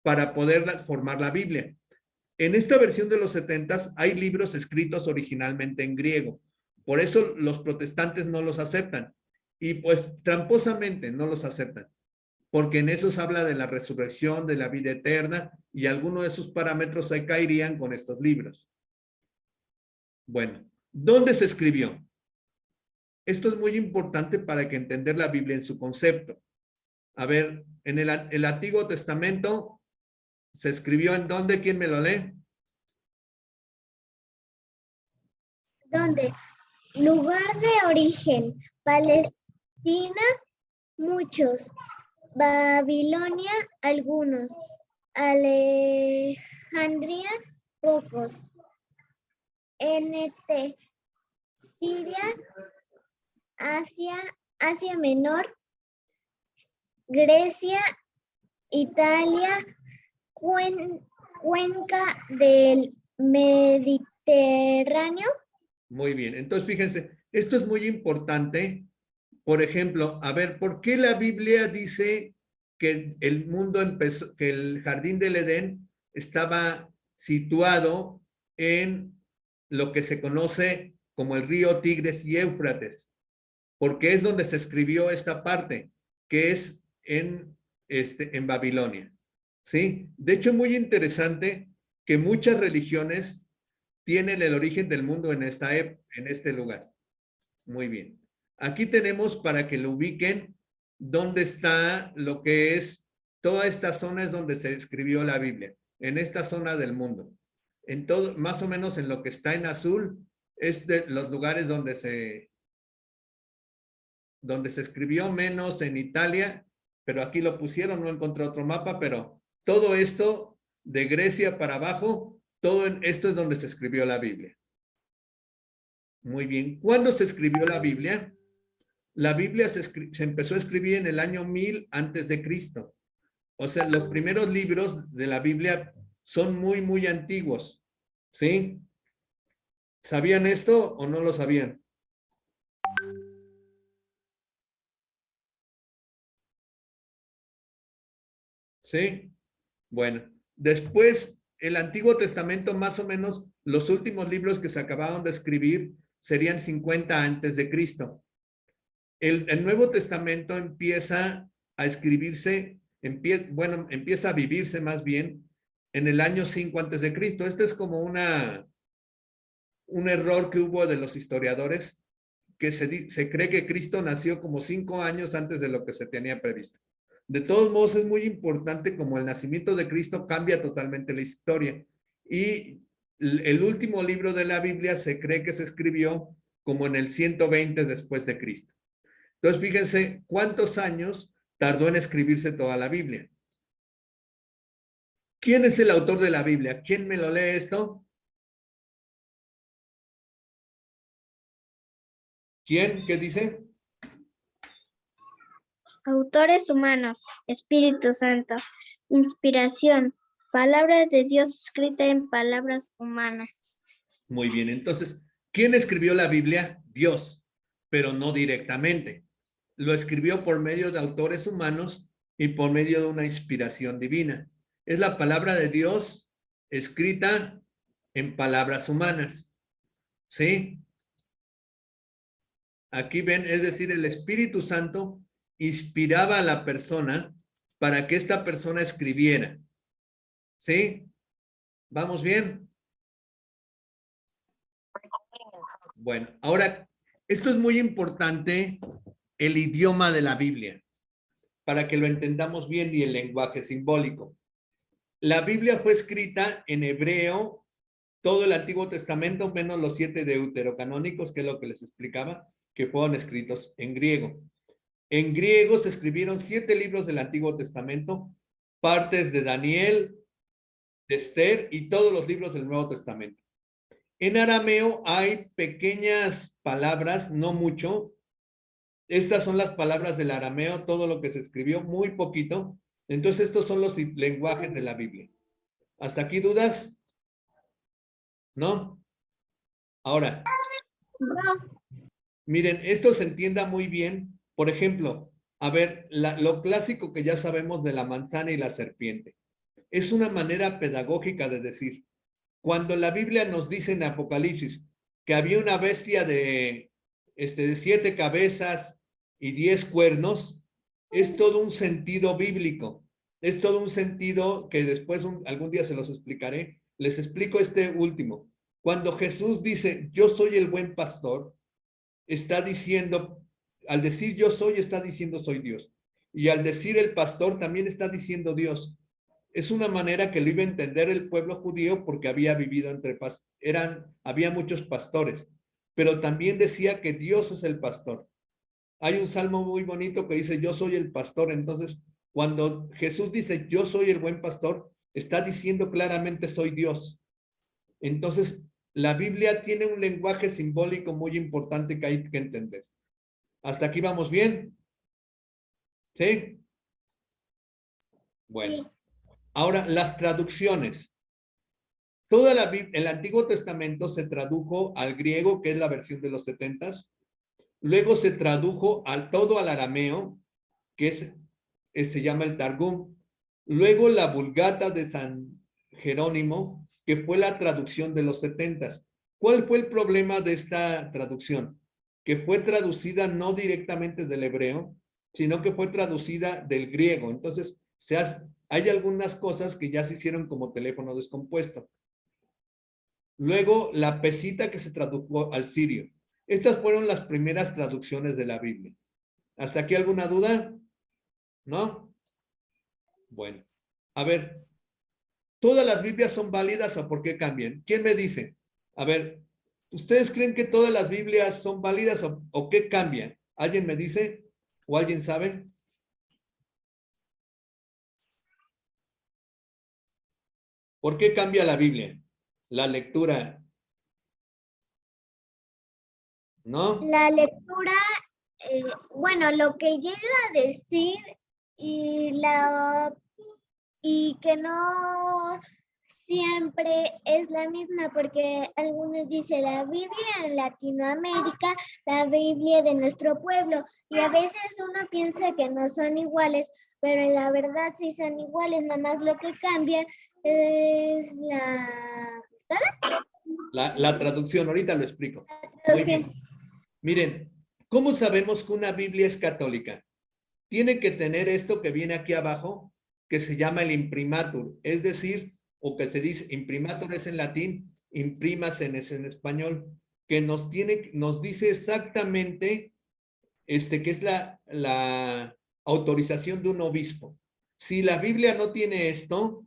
para poder formar la Biblia. En esta versión de los 70 hay libros escritos originalmente en griego. Por eso los protestantes no los aceptan. Y pues tramposamente no los aceptan. Porque en esos habla de la resurrección, de la vida eterna, y algunos de esos parámetros ahí caerían con estos libros. Bueno, ¿dónde se escribió? Esto es muy importante para que entender la Biblia en su concepto. A ver, en el Antiguo Testamento se escribió ¿en dónde? ¿Quién me lo lee? ¿Dónde? Lugar de origen, Palestina, muchos. Babilonia, algunos. Alejandría, pocos. NT, Siria, Asia Menor, Grecia, Italia, cuenca del Mediterráneo. Muy bien, entonces fíjense, esto es muy importante. Por ejemplo, a ver, ¿por qué la Biblia dice que el mundo empezó, que el jardín del Edén estaba situado en lo que se conoce como el río Tigris y Éufrates? Porque es donde se escribió esta parte, que es en Babilonia. ¿Sí? De hecho, muy interesante que muchas religiones tienen el origen del mundo en este lugar. Muy bien. Aquí tenemos para que lo ubiquen dónde está lo que es toda esta zona, es donde se escribió la Biblia, en esta zona del mundo. En todo, más o menos en lo que está en azul, es de los lugares donde se escribió, menos en Italia, pero aquí lo pusieron, no encontré otro mapa, pero todo esto de Grecia para abajo esto es donde se escribió la Biblia. Muy bien. ¿Cuándo se escribió la Biblia? La Biblia se empezó a escribir en el año 1000 antes de Cristo. O sea, los primeros libros de la Biblia son muy, muy antiguos. ¿Sí? ¿Sabían esto o no lo sabían? ¿Sí? Bueno, después el Antiguo Testamento, más o menos, los últimos libros que se acabaron de escribir serían 50 antes de Cristo. El Nuevo Testamento empieza a escribirse, empieza a vivirse más bien en el año 5 antes de Cristo. Este es como un error que hubo de los historiadores, que se cree que Cristo nació como 5 años antes de lo que se tenía previsto. De todos modos, es muy importante como el nacimiento de Cristo cambia totalmente la historia. Y el último libro de la Biblia se cree que se escribió como en el 120 después de Cristo. Entonces, fíjense cuántos años tardó en escribirse toda la Biblia. ¿Quién es el autor de la Biblia? ¿Quién me lo lee esto? ¿Quién? ¿Qué dice? Autores humanos, Espíritu Santo, inspiración, palabra de Dios escrita en palabras humanas. Muy bien, entonces, ¿quién escribió la Biblia? Dios, pero no directamente. Lo escribió por medio de autores humanos y por medio de una inspiración divina. Es la palabra de Dios escrita en palabras humanas. ¿Sí? Aquí ven, es decir, el Espíritu Santo inspiraba a la persona para que esta persona escribiera. ¿Sí? ¿Vamos bien? Bueno, ahora, esto es muy importante, el idioma de la Biblia, para que lo entendamos bien, y el lenguaje simbólico. La Biblia fue escrita en hebreo, todo el Antiguo Testamento, menos los 7 deuterocanónicos, que es lo que les explicaba, que fueron escritos en griego. En griego se escribieron 7 libros del Antiguo Testamento, partes de Daniel, de Esther y todos los libros del Nuevo Testamento. En arameo hay pequeñas palabras, no mucho. Estas son las palabras del arameo, todo lo que se escribió, muy poquito. Entonces, estos son los lenguajes de la Biblia. ¿Hasta aquí dudas? ¿No? Ahora, miren, esto se entienda muy bien. Por ejemplo, a ver, lo clásico que ya sabemos de la manzana y la serpiente. Es una manera pedagógica de decir, cuando la Biblia nos dice en Apocalipsis que había una bestia de 7 cabezas y 10 cuernos, es todo un sentido bíblico. Es todo un sentido que después algún día se los explicaré. Les explico este último. Cuando Jesús dice, yo soy el buen pastor, está diciendo, al decir yo soy, está diciendo soy Dios. Y al decir el pastor, también está diciendo Dios. Es una manera que lo iba a entender el pueblo judío porque había vivido entre había muchos pastores, pero también decía que Dios es el pastor. Hay un salmo muy bonito que dice, yo soy el pastor. Entonces, cuando Jesús dice, yo soy el buen pastor, está diciendo claramente, soy Dios. Entonces, la Biblia tiene un lenguaje simbólico muy importante que hay que entender. ¿Hasta aquí vamos bien? ¿Sí? Bueno. Ahora, las traducciones. El Antiguo Testamento se tradujo al griego, que es la versión de los 70s. Luego se tradujo todo al arameo, que se llama el Targum. Luego la Vulgata de San Jerónimo, que fue la traducción de los 70s. ¿Cuál fue el problema de esta traducción? Que fue traducida no directamente del hebreo, sino que fue traducida del griego. Entonces, hay algunas cosas que ya se hicieron como teléfono descompuesto. Luego, la pesita que se tradujo al sirio. Estas fueron las primeras traducciones de la Biblia. ¿Hasta aquí alguna duda? ¿No? Bueno, a ver, ¿todas las Biblias son válidas o por qué cambian? ¿Quién me dice? A ver, ¿ustedes creen que todas las Biblias son válidas o qué cambian? ¿Alguien me dice? ¿O alguien sabe? ¿Por qué cambia la Biblia? la lectura. ¿No? La lectura, bueno, lo que llega a decir y que no siempre es la misma, porque algunos dicen la Biblia en Latinoamérica, la Biblia de nuestro pueblo, y a veces uno piensa que no son iguales, pero en la verdad sí son iguales, nada más lo que cambia es La traducción, ahorita lo explico. Muy bien. Miren, ¿cómo sabemos que una Biblia es católica? Tiene que tener esto que viene aquí abajo, que se llama el imprimatur, es decir, o que se dice, imprimatur es en latín, imprimasen es en español, que nos dice exactamente que es la autorización de un obispo. Si la Biblia no tiene esto,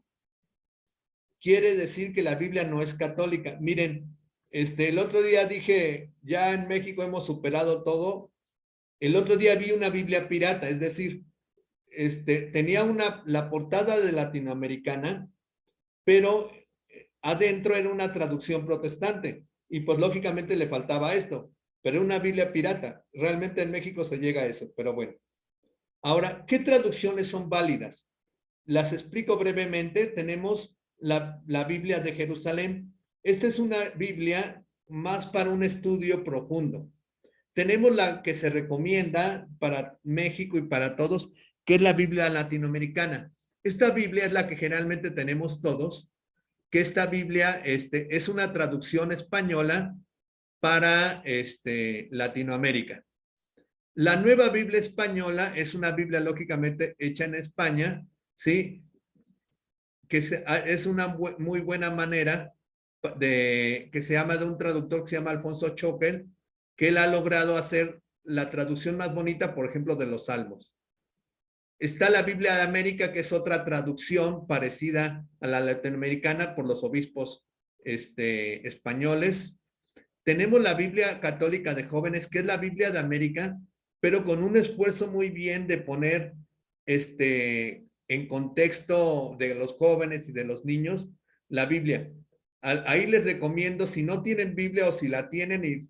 quiere decir que la Biblia no es católica. Miren, el otro día dije, ya en México hemos superado todo. El otro día vi una Biblia pirata, es decir, tenía la portada de latinoamericana, pero adentro era una traducción protestante y pues lógicamente le faltaba esto, pero una Biblia pirata. Realmente en México se llega a eso, pero bueno. Ahora, ¿qué traducciones son válidas? Las explico brevemente. Tenemos la Biblia de Jerusalén. Esta es una Biblia más para un estudio profundo. Tenemos la que se recomienda para México y para todos, que es la Biblia latinoamericana. Esta Biblia es la que generalmente tenemos todos, que esta Biblia es una traducción española para Latinoamérica. La nueva Biblia española es una Biblia lógicamente hecha en España, ¿sí? Que es una muy buena manera que se llama de un traductor que se llama Alfonso Choquel, que él ha logrado hacer la traducción más bonita, por ejemplo, de los Salmos. Está la Biblia de América, que es otra traducción parecida a la latinoamericana por los obispos españoles. Tenemos la Biblia Católica de Jóvenes, que es la Biblia de América, pero con un esfuerzo muy bien de poner en contexto de los jóvenes y de los niños la Biblia. Ahí les recomiendo, si no tienen Biblia o si la tienen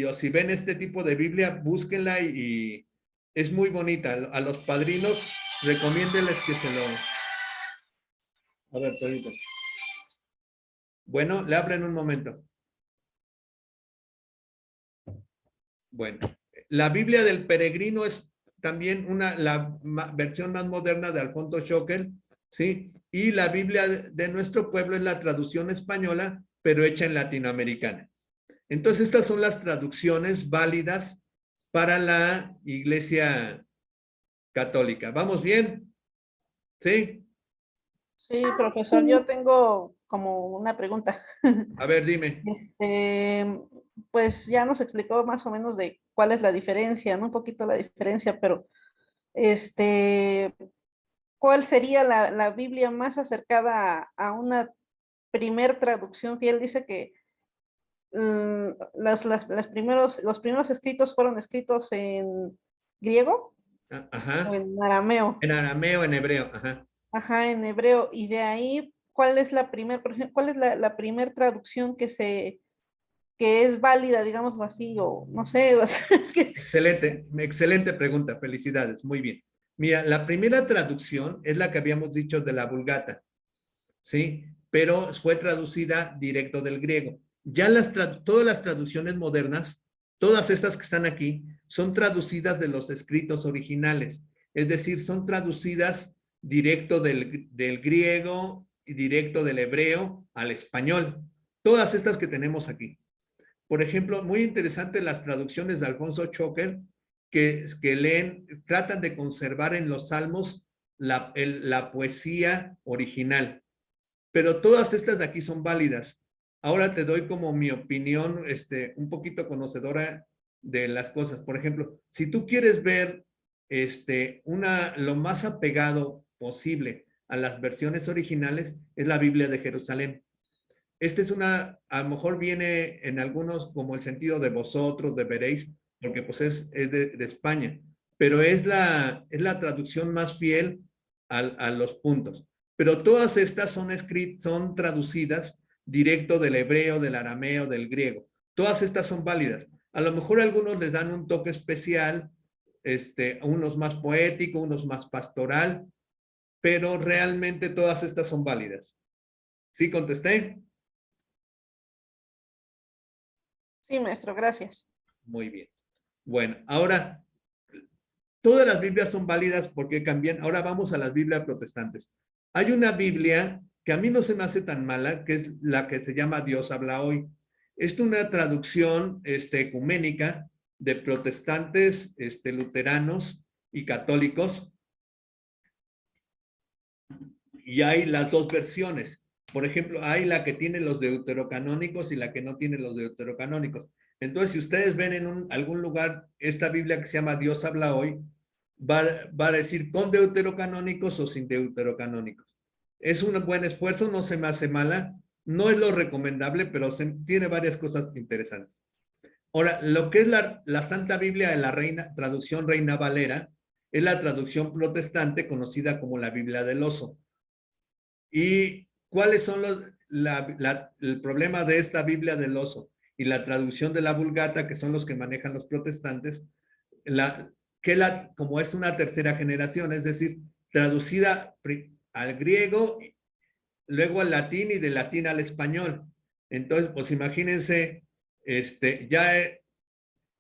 o si ven este tipo de Biblia, búsquenla y es muy bonita. A los padrinos, recomiéndenles que se lo... A ver, permítanme. Bueno, le abren un momento. Bueno, la Biblia del Peregrino es también la versión más moderna de Alfonso Choquel, ¿sí? Y la Biblia de nuestro pueblo es la traducción española, pero hecha en latinoamericana. Entonces, estas son las traducciones válidas para la Iglesia Católica. ¿Vamos bien? ¿Sí? Sí, profesor, yo tengo como una pregunta. A ver, dime. Pues ya nos explicó más o menos de cuál es la diferencia, ¿no? Un poquito la diferencia, pero ¿cuál sería la Biblia más acercada a una primer traducción fiel? Dice que los primeros escritos fueron escritos en griego. Ajá. O en arameo. En arameo, en hebreo, ajá. Ajá, en hebreo. Y de ahí, ¿cuál es la primera, por ejemplo, cuál es la primera traducción que es válida, digámoslo así, o no sé, o sea, es que... Excelente pregunta, felicidades, muy bien. Mira, la primera traducción es la que habíamos dicho de la Vulgata, ¿sí? Pero fue traducida directo del griego. Ya todas las traducciones modernas, todas estas que están aquí, son traducidas de los escritos originales, es decir, son traducidas directo del griego y directo del hebreo al español. Todas estas que tenemos aquí. Por ejemplo, muy interesante las traducciones de Alfonso Choquel, que tratan de conservar en los salmos la poesía original. Pero todas estas de aquí son válidas. Ahora te doy como mi opinión, un poquito conocedora de las cosas. Por ejemplo, si tú quieres ver lo más apegado posible a las versiones originales, es la Biblia de Jerusalén. Esta es a lo mejor viene en algunos como el sentido de vosotros, de veréis, porque pues es de España, pero es la traducción más fiel a los puntos. Pero todas estas son traducidas directo del hebreo, del arameo, del griego. Todas estas son válidas. A lo mejor algunos les dan un toque especial, unos más poético, unos más pastoral, pero realmente todas estas son válidas. ¿Sí contesté? Sí, maestro, gracias. Muy bien. Bueno, ahora, todas las Biblias son válidas porque cambian. Ahora vamos a las Biblias protestantes. Hay una Biblia que a mí no se me hace tan mala, que es la que se llama Dios habla hoy. Es una traducción ecuménica de protestantes, luteranos y católicos. Y hay las dos versiones. Por ejemplo, hay la que tiene los deuterocanónicos y la que no tiene los deuterocanónicos. Entonces, si ustedes ven en algún lugar esta Biblia que se llama Dios habla hoy, va a decir con deuterocanónicos o sin deuterocanónicos. Es un buen esfuerzo, no se me hace mala, no es lo recomendable, pero tiene varias cosas interesantes. Ahora, lo que es la Santa Biblia de la traducción Reina Valera, es la traducción protestante conocida como la Biblia del Oso. ¿Y cuáles son el problema de esta Biblia del Oso y la traducción de la Vulgata, que son los que manejan los protestantes? Como es una tercera generación, es decir, traducida al griego, luego al latín y del latín al español. Entonces, pues imagínense,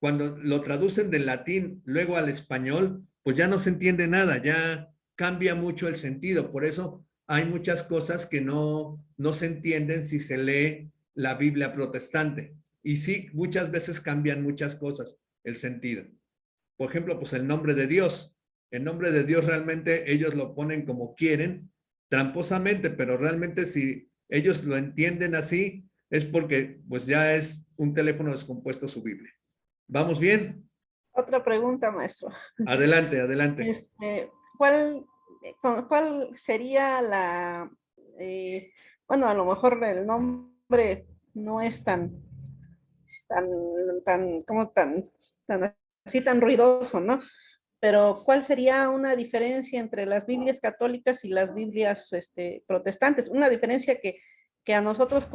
cuando lo traducen del latín luego al español, pues ya no se entiende nada, ya cambia mucho el sentido. Por eso hay muchas cosas que no se entienden si se lee la Biblia protestante. Y sí, muchas veces cambian muchas cosas, el sentido. Por ejemplo, pues el nombre de Dios. El nombre de Dios realmente ellos lo ponen como quieren, tramposamente, pero realmente si ellos lo entienden así, es porque pues ya es un teléfono descompuesto su Biblia. ¿Vamos bien? Otra pregunta, maestro. Adelante, adelante. ¿Cuál sería bueno, a lo mejor el nombre no es tan así tan ruidoso, ¿no? Pero ¿cuál sería una diferencia entre las Biblias católicas y las Biblias protestantes? Una diferencia que a nosotros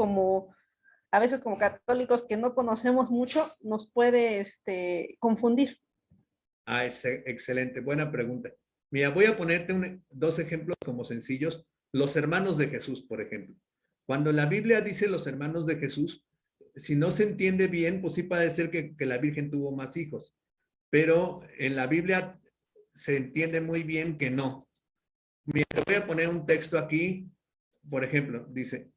a veces como católicos que no conocemos mucho, nos puede confundir. Es excelente, buena pregunta. Mira, voy a ponerte dos ejemplos como sencillos. Los hermanos de Jesús, por ejemplo. Cuando la Biblia dice los hermanos de Jesús, si no se entiende bien, pues sí puede ser que la Virgen tuvo más hijos. Pero en la Biblia se entiende muy bien que no. Mira, te voy a poner un texto aquí. Por ejemplo, dice,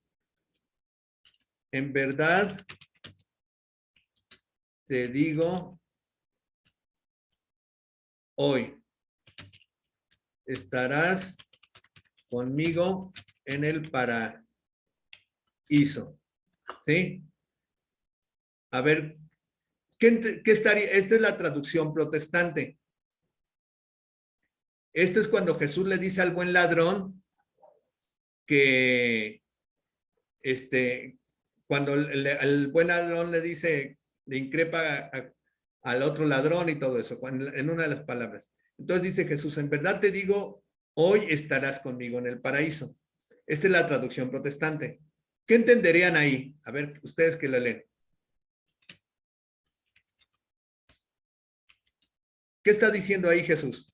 en verdad te digo hoy, estarás conmigo en el paraíso. ¿Sí? A ver, ¿qué estaría? Esta es la traducción protestante. Esto es cuando Jesús le dice al buen ladrón que, cuando el buen ladrón le dice, le increpa al otro ladrón y todo eso, en una de las palabras. Entonces dice Jesús, en verdad te digo, hoy estarás conmigo en el paraíso. Esta es la traducción protestante. ¿Qué entenderían ahí? A ver, ustedes que lo leen. ¿Qué está diciendo ahí Jesús?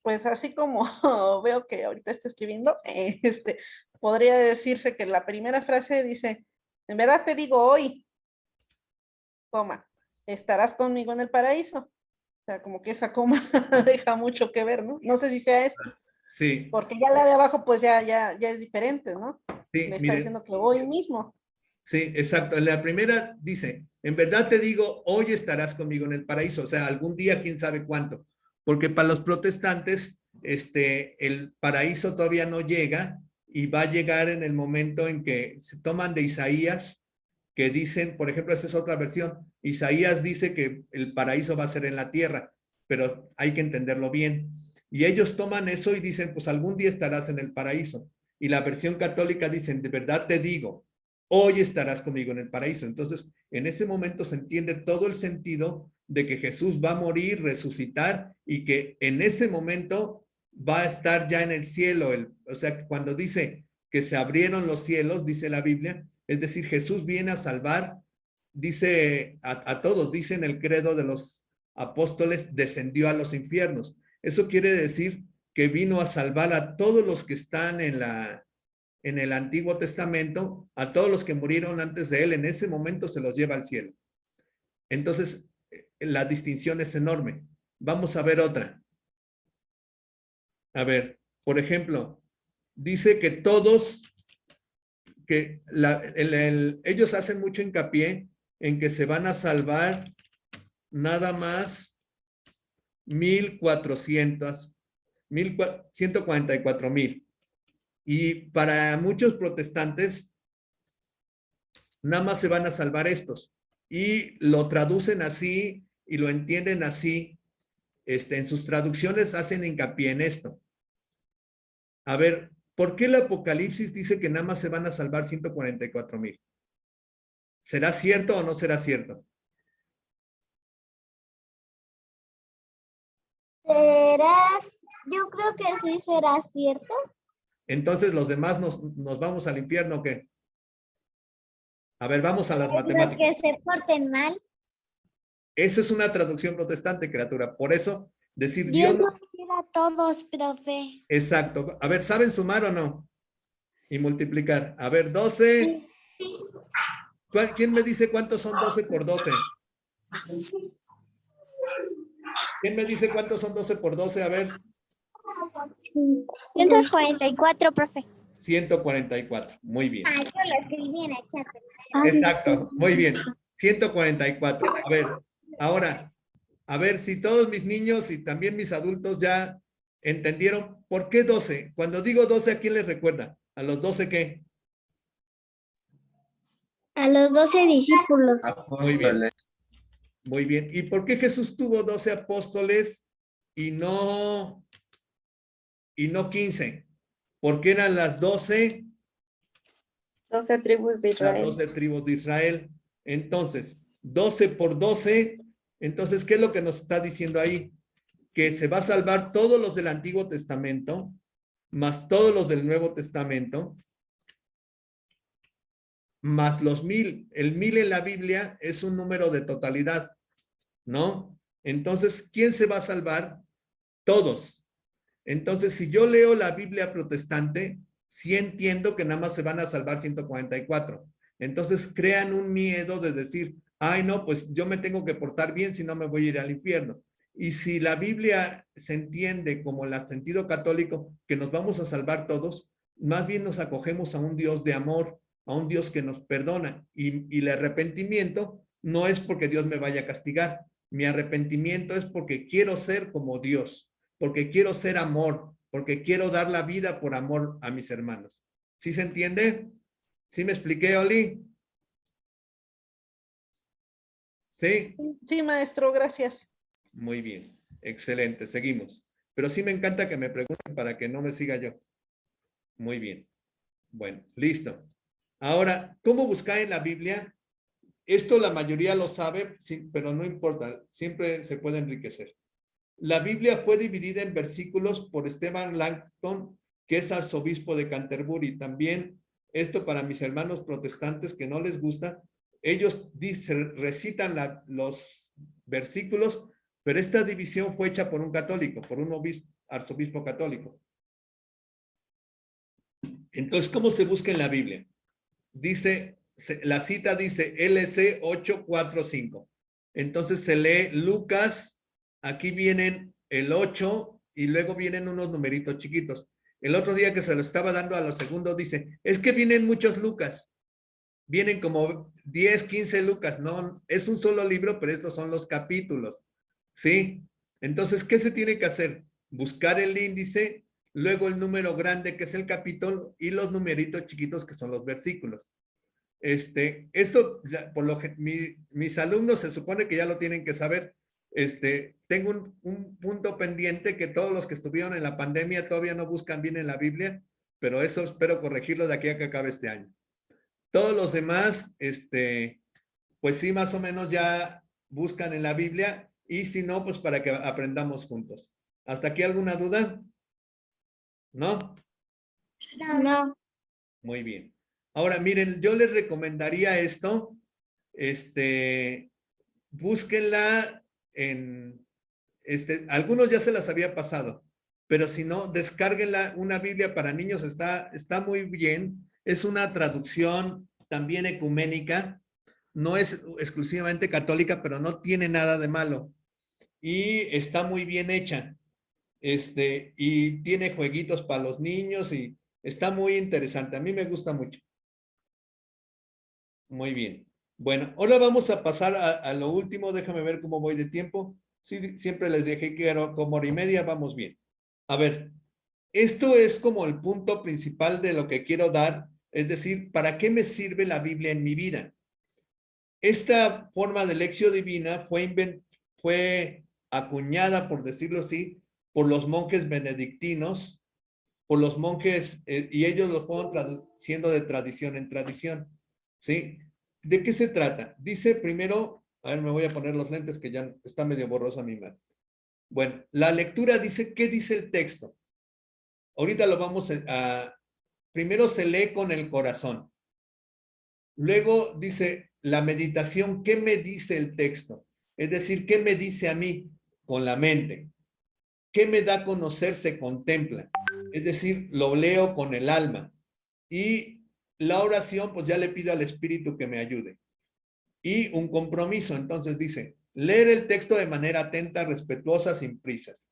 Pues así como veo que ahorita está escribiendo, podría decirse que la primera frase dice, en verdad te digo hoy, coma, estarás conmigo en el paraíso. O sea, como que esa coma deja mucho que ver, ¿no? No sé si sea eso. Sí. Porque ya la de abajo, pues ya es diferente, ¿no? Sí, me está diciendo que hoy mismo. Sí, exacto. En la primera dice, en verdad te digo, hoy estarás conmigo en el paraíso. O sea, algún día, quién sabe cuánto. Porque para los protestantes, el paraíso todavía no llega y va a llegar en el momento en que se toman de Isaías, que dicen, por ejemplo, esa es otra versión. Isaías dice que el paraíso va a ser en la tierra, pero hay que entenderlo bien. Y ellos toman eso y dicen, pues algún día estarás en el paraíso. Y la versión católica dicen, de verdad te digo, hoy estarás conmigo en el paraíso. Entonces, en ese momento se entiende todo el sentido de que Jesús va a morir, resucitar y que en ese momento va a estar ya en el cielo. O sea, cuando dice que se abrieron los cielos, dice la Biblia, es decir, Jesús viene a salvar, dice a todos, dice en el credo de los apóstoles, descendió a los infiernos. Eso quiere decir que vino a salvar a todos los que están en el Antiguo Testamento, a todos los que murieron antes de él, en ese momento se los lleva al cielo. Entonces, la distinción es enorme. Vamos a ver otra. A ver, por ejemplo, dice que todos, que ellos hacen mucho hincapié en que se van a salvar nada más 144,000. Y para muchos protestantes, nada más se van a salvar estos. Y lo traducen así y lo entienden así. En sus traducciones hacen hincapié en esto. A ver, ¿por qué el Apocalipsis dice que nada más se van a salvar 144,000? ¿Será cierto o no será cierto? Yo creo que sí será cierto. Entonces, ¿los demás nos vamos al infierno o qué? A ver, vamos a las matemáticas. Los que se porten mal. Esa es una traducción protestante, criatura. Por eso, decir Dios Dios... nos quiere a todos, profe. Exacto. A ver, ¿saben sumar o no? Y multiplicar. A ver, 12. ¿Quién me dice cuántos son 12 por 12? ¿Quién me dice cuántos son 12 por 12? A ver. 144, profe. 144. Muy bien. Yo lo escribí en el chat. Exacto. Muy bien. 144. A ver, ahora, a ver si todos mis niños y también mis adultos ya entendieron por qué 12. Cuando digo 12, ¿a quién les recuerda? ¿A los 12 qué? A los 12 discípulos. Muy bien. Muy bien. ¿Y por qué Jesús tuvo 12 apóstoles y no 15? Porque eran las 12. 12 tribus de Israel. Las 12 tribus de Israel. Entonces, 12 por 12. Entonces, ¿qué es lo que nos está diciendo ahí? Que se va a salvar todos los del Antiguo Testamento, más todos los del Nuevo Testamento, más los 1000. El 1000 en la Biblia es un número de totalidad, ¿no? Entonces, ¿quién se va a salvar? Todos. Entonces, si yo leo la Biblia protestante, sí entiendo que nada más se van a salvar 144. Entonces, crean un miedo de decir, ay, no, pues yo me tengo que portar bien, si no me voy a ir al infierno. Y si la Biblia se entiende como el sentido católico, que nos vamos a salvar todos, más bien nos acogemos a un Dios de amor, a un Dios que nos perdona. Y el arrepentimiento no es porque Dios me vaya a castigar. Mi arrepentimiento es porque quiero ser como Dios, porque quiero ser amor, porque quiero dar la vida por amor a mis hermanos. ¿Sí se entiende? ¿Sí me expliqué, Oli? ¿Sí? Sí, maestro, gracias. Muy bien, excelente, seguimos. Pero sí me encanta que me pregunten para que no me siga yo. Muy bien. Bueno, listo. Ahora, ¿cómo buscar en la Biblia? Esto la mayoría lo sabe, sí, pero no importa, siempre se puede enriquecer. La Biblia fue dividida en versículos por Esteban Langton, que es arzobispo de Canterbury. También esto para mis hermanos protestantes que no les gusta, ellos recitan los versículos, pero esta división fue hecha por un católico, por un arzobispo católico. Entonces, ¿cómo se busca en la Biblia? Dice, la cita dice LC 845. Entonces se lee Lucas, aquí vienen el 8 y luego vienen unos numeritos chiquitos. El otro día que se lo estaba dando a los segundos dice, es que vienen muchos Lucas. Vienen como 10, 15 Lucas. No, es un solo libro, pero estos son los capítulos. ¿Sí? Entonces, ¿qué se tiene que hacer? Buscar el índice, luego el número grande que es el capítulo y los numeritos chiquitos que son los versículos. Esto, por lo que mis alumnos se supone que ya lo tienen que saber. Tengo un punto pendiente que todos los que estuvieron en la pandemia todavía no buscan bien en la Biblia, pero eso espero corregirlo de aquí a que acabe este año. Todos los demás, pues sí, más o menos ya buscan en la Biblia y si no, pues para que aprendamos juntos. ¿Hasta aquí alguna duda? ¿No? No. Muy bien. Ahora, miren, yo les recomendaría esto. Búsquenla en, algunos ya se las había pasado, pero si no, descárguenla, una Biblia para niños, está muy bien. Es una traducción también ecuménica, no es exclusivamente católica, pero no tiene nada de malo. Y está muy bien hecha. Y tiene jueguitos para los niños y está muy interesante. A mí me gusta mucho. Muy bien. Bueno, ahora vamos a pasar a lo último. Déjame ver cómo voy de tiempo. Sí, siempre les dejé que era como 1:30. Vamos bien. A ver, esto es como el punto principal de lo que quiero dar. Es decir, ¿para qué me sirve la Biblia en mi vida? Esta forma de lección divina fue acuñada, por decirlo así, por los monjes benedictinos, por los monjes, y ellos lo fueron traduciendo de tradición en tradición. ¿Sí? ¿De qué se trata? Dice primero, a ver, me voy a poner los lentes que ya está medio borrosa mi mano. Bueno, la lectura dice, ¿qué dice el texto? Ahorita lo vamos primero se lee con el corazón. Luego dice la meditación, ¿qué me dice el texto? Es decir, ¿qué me dice a mí? Con la mente. ¿Qué me da a conocer? Se contempla. Es decir, lo leo con el alma. Y la oración, pues ya le pido al Espíritu que me ayude. Y un compromiso, entonces dice, leer el texto de manera atenta, respetuosa, sin prisas.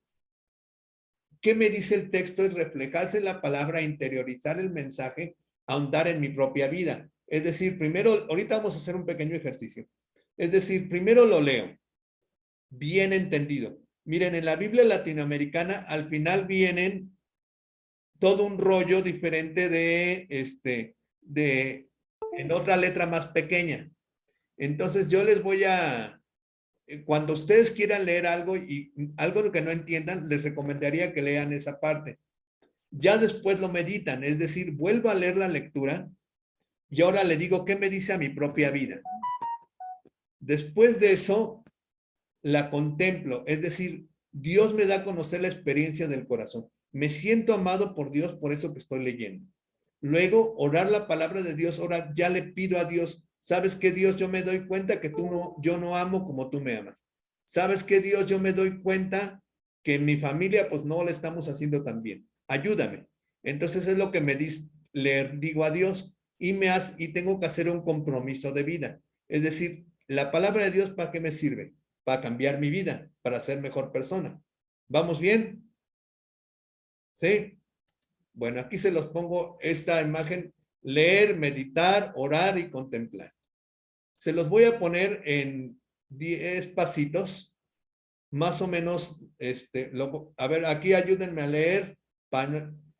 ¿Qué me dice el texto? Es reflejarse en la palabra, interiorizar el mensaje, ahondar en mi propia vida. Es decir, primero, ahorita vamos a hacer un pequeño ejercicio. Es decir, primero lo leo, bien entendido. Miren, en la Biblia latinoamericana, al final vienen todo un rollo diferente en otra letra más pequeña. Entonces yo les voy cuando ustedes quieran leer algo y algo que no entiendan, les recomendaría que lean esa parte. Ya después lo meditan, es decir, vuelvo a leer la lectura y ahora le digo, ¿qué me dice a mi propia vida? Después de eso, la contemplo, es decir, Dios me da a conocer la experiencia del corazón. Me siento amado por Dios por eso que estoy leyendo. Luego, orar la palabra de Dios, ahora ya le pido a Dios, ¿sabes qué, Dios? Yo me doy cuenta que yo no amo como tú me amas. ¿Sabes qué, Dios? Yo me doy cuenta que en mi familia pues no le estamos haciendo tan bien. Ayúdame. Entonces es lo que le digo a Dios y tengo que hacer un compromiso de vida. Es decir, la palabra de Dios, ¿para qué me sirve? Para cambiar mi vida, para ser mejor persona. ¿Vamos bien? ¿Sí? Bueno, aquí se los pongo esta imagen, leer, meditar, orar y contemplar. Se los voy a poner en 10 pasitos, más o menos, a ver, aquí ayúdenme a leer.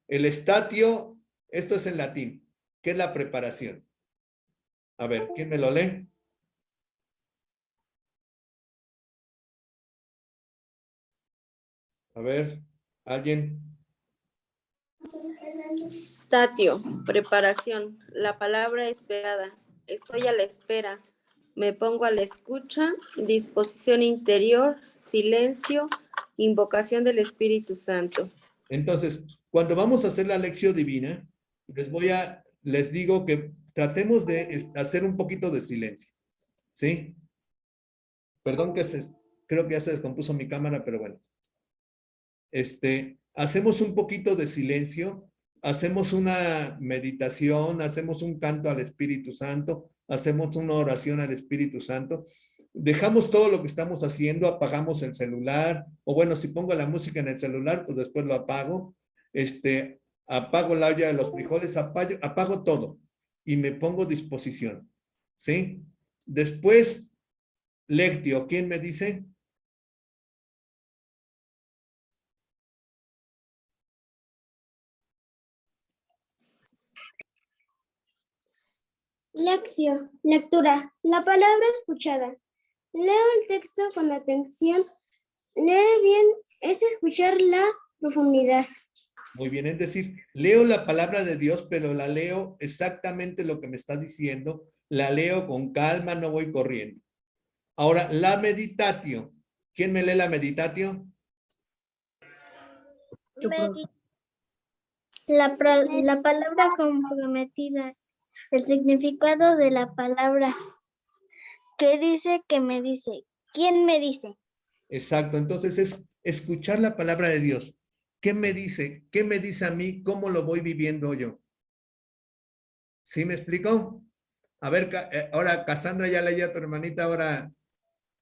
El estatio, esto es en latín, ¿qué es la preparación? A ver, ¿quién me lo lee? A ver, ¿alguien? Statio, preparación. La palabra esperada. Estoy a la espera. Me pongo a la escucha. Disposición interior. Silencio. Invocación del Espíritu Santo. Entonces, cuando vamos a hacer la lección divina, les digo que tratemos de hacer un poquito de silencio. ¿Sí? Perdón que creo que ya se descompuso mi cámara, pero bueno. Hacemos un poquito de silencio, hacemos una meditación, hacemos un canto al Espíritu Santo, hacemos una oración al Espíritu Santo, dejamos todo lo que estamos haciendo, apagamos el celular, o bueno, si pongo la música en el celular, pues después lo apago, apago la olla de los frijoles, apago todo y me pongo a disposición, ¿sí? Después, lectio, ¿quién me dice? Lección, lectura, la palabra escuchada. Leo el texto con atención. Leer bien es escuchar la profundidad. Muy bien, es decir, leo la palabra de Dios, pero la leo exactamente lo que me está diciendo, la leo con calma, no voy corriendo. Ahora, la meditatio. ¿Quién me lee la meditatio? La palabra comprometida. El significado de la palabra. ¿Qué dice que me dice? ¿Quién me dice? Exacto, entonces es escuchar la palabra de Dios. ¿Qué me dice? ¿Qué me dice a mí? ¿Cómo lo voy viviendo yo? ¿Sí me explico? A ver, ahora Cassandra ya leía a tu hermanita, ahora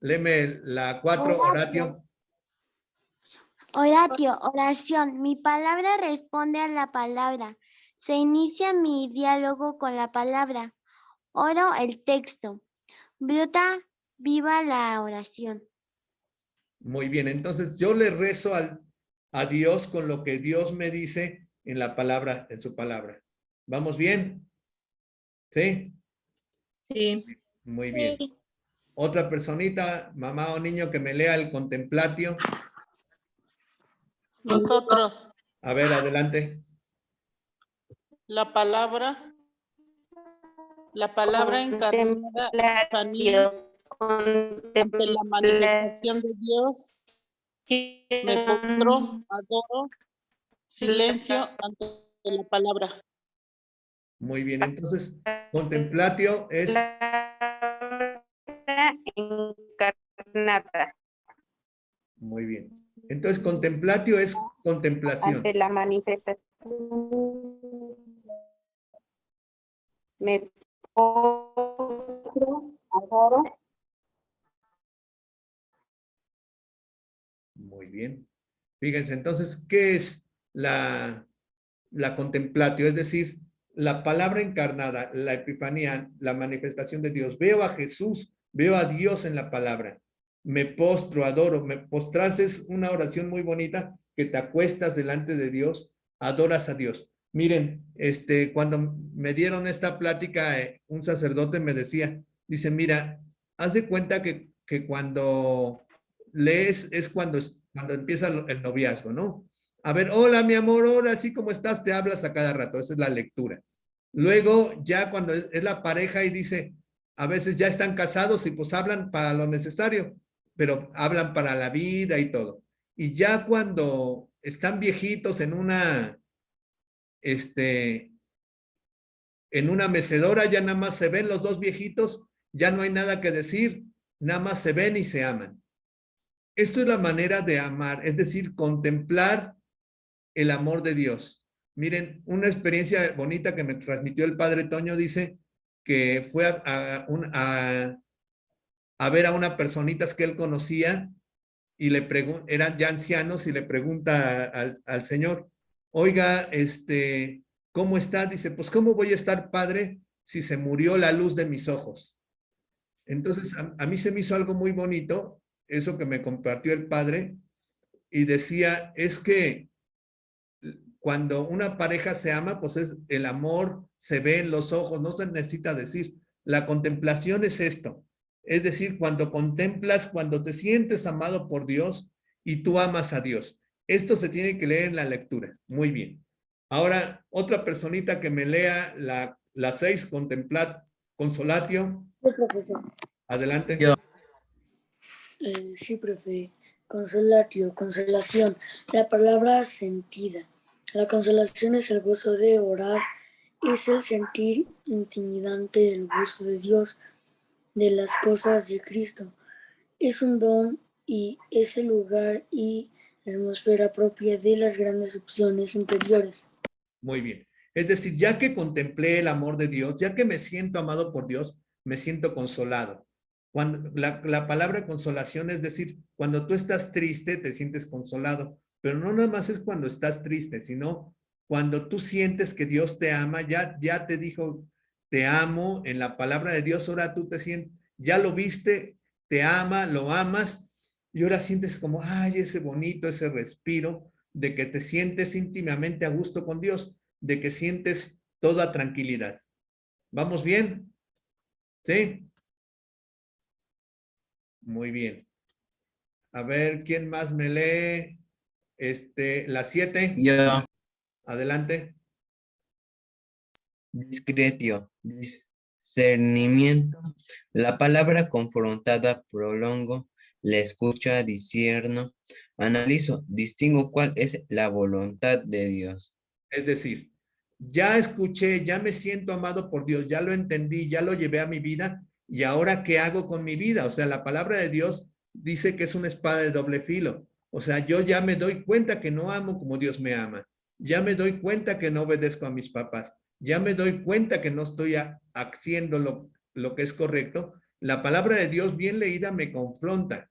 léeme la 4, Oratio. Oratio, oración. Mi palabra responde a la palabra. Se inicia mi diálogo con la palabra. Oro el texto. Brota viva la oración. Muy bien, entonces yo le rezo a Dios con lo que Dios me dice en la palabra, en su palabra. ¿Vamos bien? ¿Sí? Sí. Muy bien. Otra personita, mamá o niño que me lea el contemplatio. Nosotros, A ver, adelante. la palabra encarnada, Epifanía, ante la manifestación de Dios, me postro, adoro, silencio ante la palabra. Muy bien, entonces, contemplatio es... Encarnada. Muy bien. Entonces, contemplatio es contemplación. Ante la manifestación. Me postro, adoro. Muy bien. Fíjense, entonces, ¿qué es la contemplatio? Es decir, la palabra encarnada, la epifanía, la manifestación de Dios. Veo a Jesús, veo a Dios en la palabra. Me postro, adoro. Postrarse es una oración muy bonita que te acuestas delante de Dios, adoras a Dios. Miren, cuando me dieron esta plática, un sacerdote me decía, dice, mira, haz de cuenta que cuando lees es cuando empieza el noviazgo, ¿no? A ver, hola, mi amor, hola, así como estás, te hablas a cada rato. Esa es la lectura. Luego, ya cuando es la pareja y dice, a veces ya están casados y pues hablan para lo necesario, pero hablan para la vida y todo. Y ya cuando están viejitos en una mecedora, ya nada más se ven los dos viejitos, ya no hay nada que decir, nada más se ven y se aman. Esto es la manera de amar, es decir, contemplar el amor de Dios. Miren, una experiencia bonita que me transmitió el padre Toño, dice que fue a ver a una personitas que él conocía y eran ya ancianos y le pregunta al Señor, oiga, ¿cómo está? Dice, pues, ¿cómo voy a estar, padre, si se murió la luz de mis ojos? Entonces, a mí se me hizo algo muy bonito, eso que me compartió el padre, y decía, es que cuando una pareja se ama, pues el amor se ve en los ojos, no se necesita decir. La contemplación es esto. Es decir, cuando contemplas, cuando te sientes amado por Dios y tú amas a Dios. Esto se tiene que leer en la lectura. Muy bien. Ahora, otra personita que me lea la 6, consolatio. Sí, profesor. Adelante. Yo. Sí, profe. Consolatio, consolación. La palabra sentida. La consolación es el gozo de orar, es el sentir intimidante del gusto de Dios, de las cosas de Cristo. Es un don y es el lugar y la atmósfera propia de las grandes opciones interiores. Muy bien. Es decir, ya que contemplé el amor de Dios, ya que me siento amado por Dios, me siento consolado. Cuando la palabra consolación es decir, cuando tú estás triste, te sientes consolado. Pero no nada más es cuando estás triste, sino cuando tú sientes que Dios te ama, ya te dijo, te amo en la palabra de Dios, ahora tú te sientes, ya lo viste, te ama, lo amas, y ahora sientes como, ay, ese bonito, ese respiro, de que te sientes íntimamente a gusto con Dios, de que sientes toda tranquilidad. ¿Vamos bien? ¿Sí? Muy bien. A ver, ¿quién más me lee? La 7. Yo. Adelante. Discretio, discernimiento. La palabra confrontada prolongo, la escucha, discierno, analizo, distingo cuál es la voluntad de Dios. Es decir, ya escuché, ya me siento amado por Dios, ya lo entendí, ya lo llevé a mi vida, y ahora ¿qué hago con mi vida? O sea, la palabra de Dios dice que es una espada de doble filo. O sea, yo ya me doy cuenta que no amo como Dios me ama. Ya me doy cuenta que no obedezco a mis papás. Ya me doy cuenta que no estoy haciendo lo que es correcto. La palabra de Dios bien leída me confronta.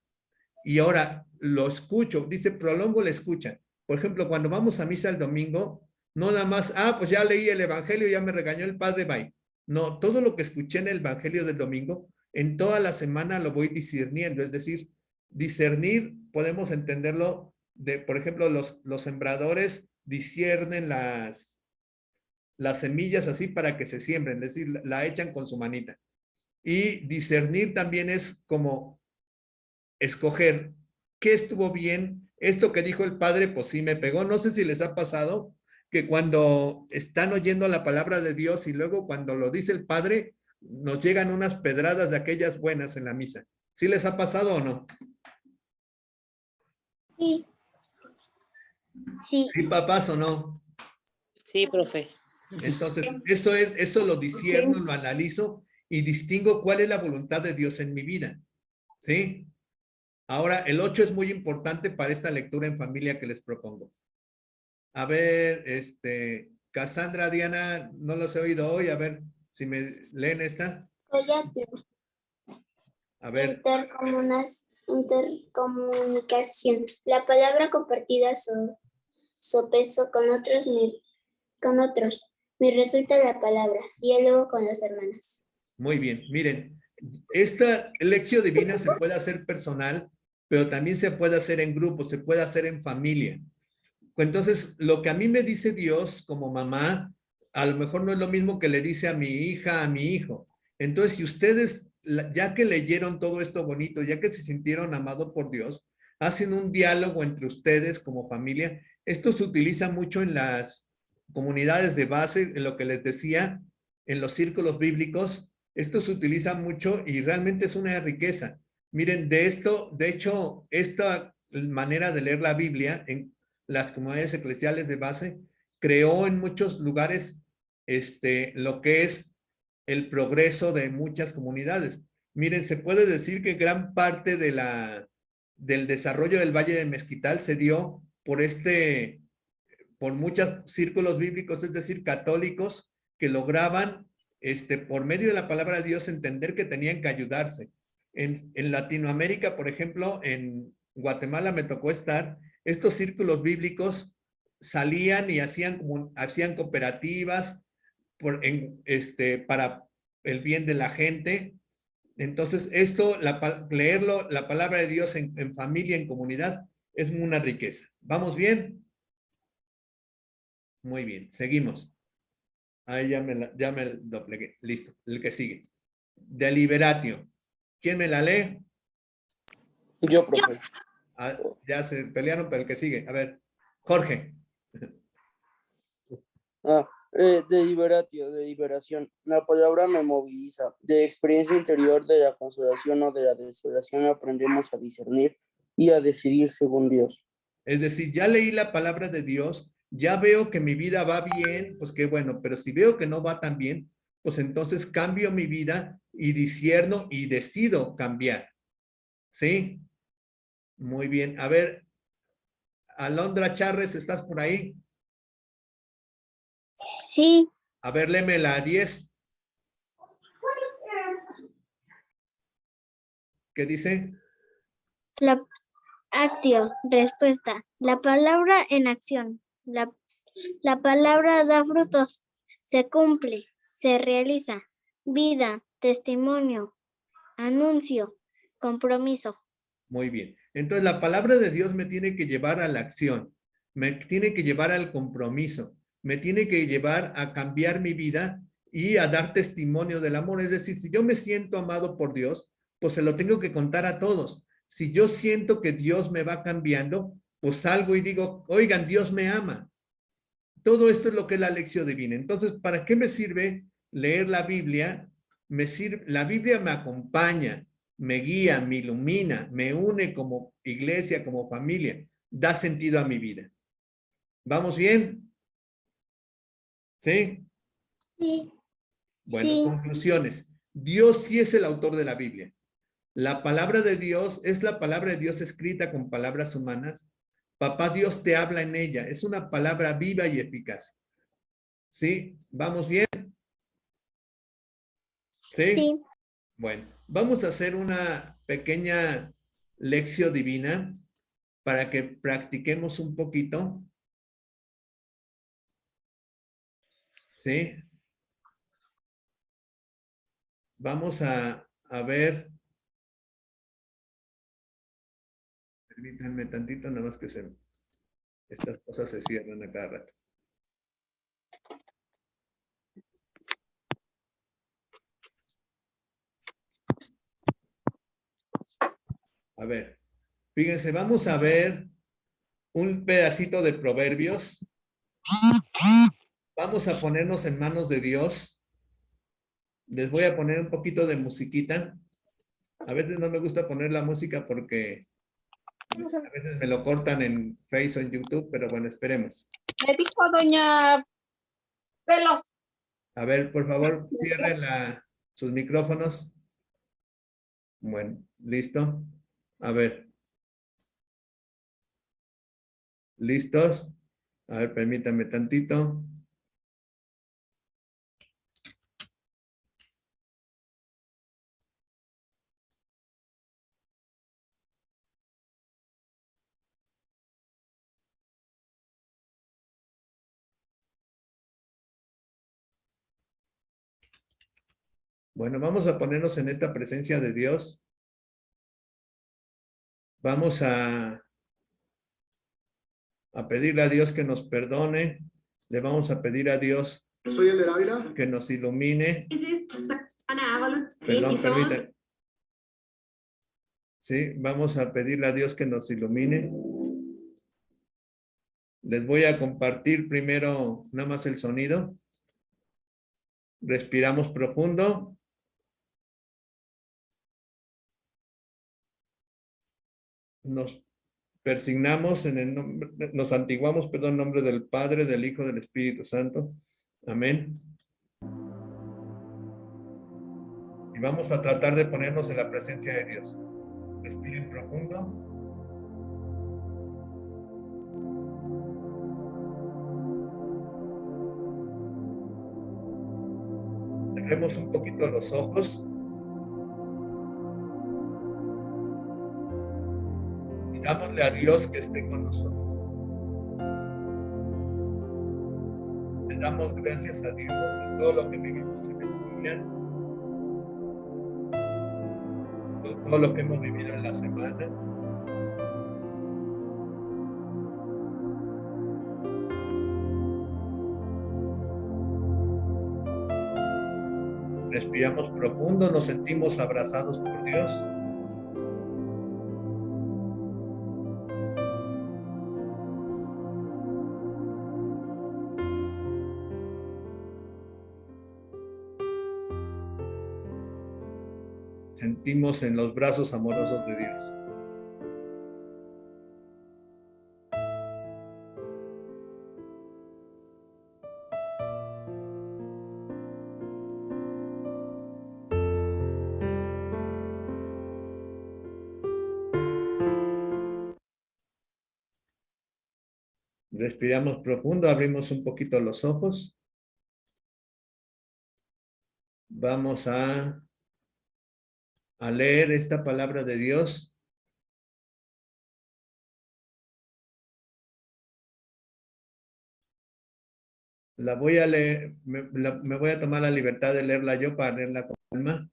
Y ahora lo escucho, dice, prolongo la escucha. Por ejemplo, cuando vamos a misa el domingo, no nada más, pues ya leí el evangelio, ya me regañó el padre, bye. No, todo lo que escuché en el evangelio del domingo, en toda la semana lo voy discerniendo. Es decir, discernir, podemos entenderlo de, por ejemplo, los sembradores disciernen las semillas así para que se siembren, es decir, la echan con su manita. Y discernir también es como escoger qué estuvo bien. Esto que dijo el padre, pues sí me pegó. No sé si les ha pasado que cuando están oyendo la palabra de Dios y luego cuando lo dice el padre, nos llegan unas pedradas de aquellas buenas en la misa. ¿Sí les ha pasado o no? Sí. Sí. ¿Sí, papás, o no? Sí, profe. Entonces, eso lo discierno, lo analizo y distingo cuál es la voluntad de Dios en mi vida. ¿Sí? Ahora, el 8 es muy importante para esta lectura en familia que les propongo. A ver, Cassandra, Diana, no los he oído hoy. A ver si me leen esta. A ver. Intercomunicación. La palabra compartida sopeso con otros. Me resulta la palabra. Diálogo con los hermanos. Muy bien. Miren, esta lección divina se puede hacer personal, pero también se puede hacer en grupo, se puede hacer en familia. Entonces, lo que a mí me dice Dios como mamá, a lo mejor no es lo mismo que le dice a mi hija, a mi hijo. Entonces, si ustedes, ya que leyeron todo esto bonito, ya que se sintieron amados por Dios, hacen un diálogo entre ustedes como familia. Esto se utiliza mucho en las comunidades de base, en lo que les decía, en los círculos bíblicos. Esto se utiliza mucho y realmente es una riqueza. Miren, de hecho, esta manera de leer la Biblia en las comunidades eclesiales de base creó en muchos lugares lo que es el progreso de muchas comunidades. Miren, se puede decir que gran parte del desarrollo del Valle de Mezquital se dio por muchos círculos bíblicos, es decir, católicos que lograban por medio de la palabra de Dios entender que tenían que ayudarse. En Latinoamérica, por ejemplo, en Guatemala me tocó estar, estos círculos bíblicos salían y hacían cooperativas para el bien de la gente. Entonces, leerlo, la palabra de Dios en familia, en comunidad, es una riqueza. ¿Vamos bien? Muy bien, seguimos. Ahí ya me doblegué. Listo, el que sigue. Deliberatio. ¿Quién me la lee? Yo, profe. Ya se pelearon, pero el que sigue. A ver, Jorge. Deliberación. La palabra me moviliza. De experiencia interior, de la consolación o de la desolación, aprendemos a discernir y a decidir según Dios. Es decir, ya leí la palabra de Dios, ya veo que mi vida va bien, pues qué bueno, pero si veo que no va tan bien, pues entonces cambio mi vida y discierno y decido cambiar. ¿Sí? Muy bien. A ver, Alondra Charres, ¿estás por ahí? Sí. A ver, léeme la 10. ¿Qué dice? Actio, respuesta. La palabra en acción. La palabra da frutos. Se cumple, se realiza. Vida, testimonio, anuncio, compromiso. Muy bien. Entonces, la palabra de Dios me tiene que llevar a la acción, me tiene que llevar al compromiso, me tiene que llevar a cambiar mi vida y a dar testimonio del amor. Es decir, si yo me siento amado por Dios, pues se lo tengo que contar a todos. Si yo siento que Dios me va cambiando, pues salgo y digo, oigan, Dios me ama. Todo esto es lo que es la lección divina. Entonces, ¿para qué me sirve leer la Biblia? La Biblia me acompaña, me guía, me ilumina, me une como iglesia, como familia, da sentido a mi vida. ¿Vamos bien? ¿Sí? Sí. Bueno, Sí. conclusiones. Dios sí es el autor de la Biblia. La palabra de Dios es la palabra de Dios escrita con palabras humanas. Papá Dios te habla en ella. Es una palabra viva y eficaz. ¿Sí? ¿Vamos bien? ¿Sí? Sí. Bueno, vamos a hacer una pequeña lección divina para que practiquemos un poquito. ¿Sí? Vamos a ver. Permítanme tantito, nada más que estas cosas se cierran a cada rato. A ver, fíjense, vamos a ver un pedacito de Proverbios. Vamos a ponernos en manos de Dios. Les voy a poner un poquito de musiquita. A veces no me gusta poner la música porque a veces me lo cortan en Facebook o en YouTube, pero bueno, esperemos. Me dijo doña Pelos. A ver, por favor, cierren sus micrófonos. Bueno, listo. A ver. ¿Listos? A ver, permítanme tantito. Bueno, vamos a ponernos en esta presencia de Dios. Vamos a pedirle a Dios que nos perdone. Le vamos a pedir a Dios que nos ilumine. Perdón, permítanme. Sí, vamos a pedirle a Dios que nos ilumine. Les voy a compartir primero nada más el sonido. Respiramos profundo. Nos persignamos en el nombre, nos antiguamos, perdón, en nombre del Padre, del Hijo, del Espíritu Santo. Amén. Y vamos a tratar de ponernos en la presencia de Dios. Respiren profundo. Cerremos un poquito los ojos. Pidámosle a Dios que esté con nosotros. Le damos gracias a Dios por todo lo que vivimos en el día, por todo lo que hemos vivido en la semana. Respiramos profundo, nos sentimos abrazados por Dios. Sentimos en los brazos amorosos de Dios. Respiramos profundo, abrimos un poquito los ojos. Vamos a leer esta palabra de Dios. La voy a leer, me voy a tomar la libertad de leerla yo para leerla con calma.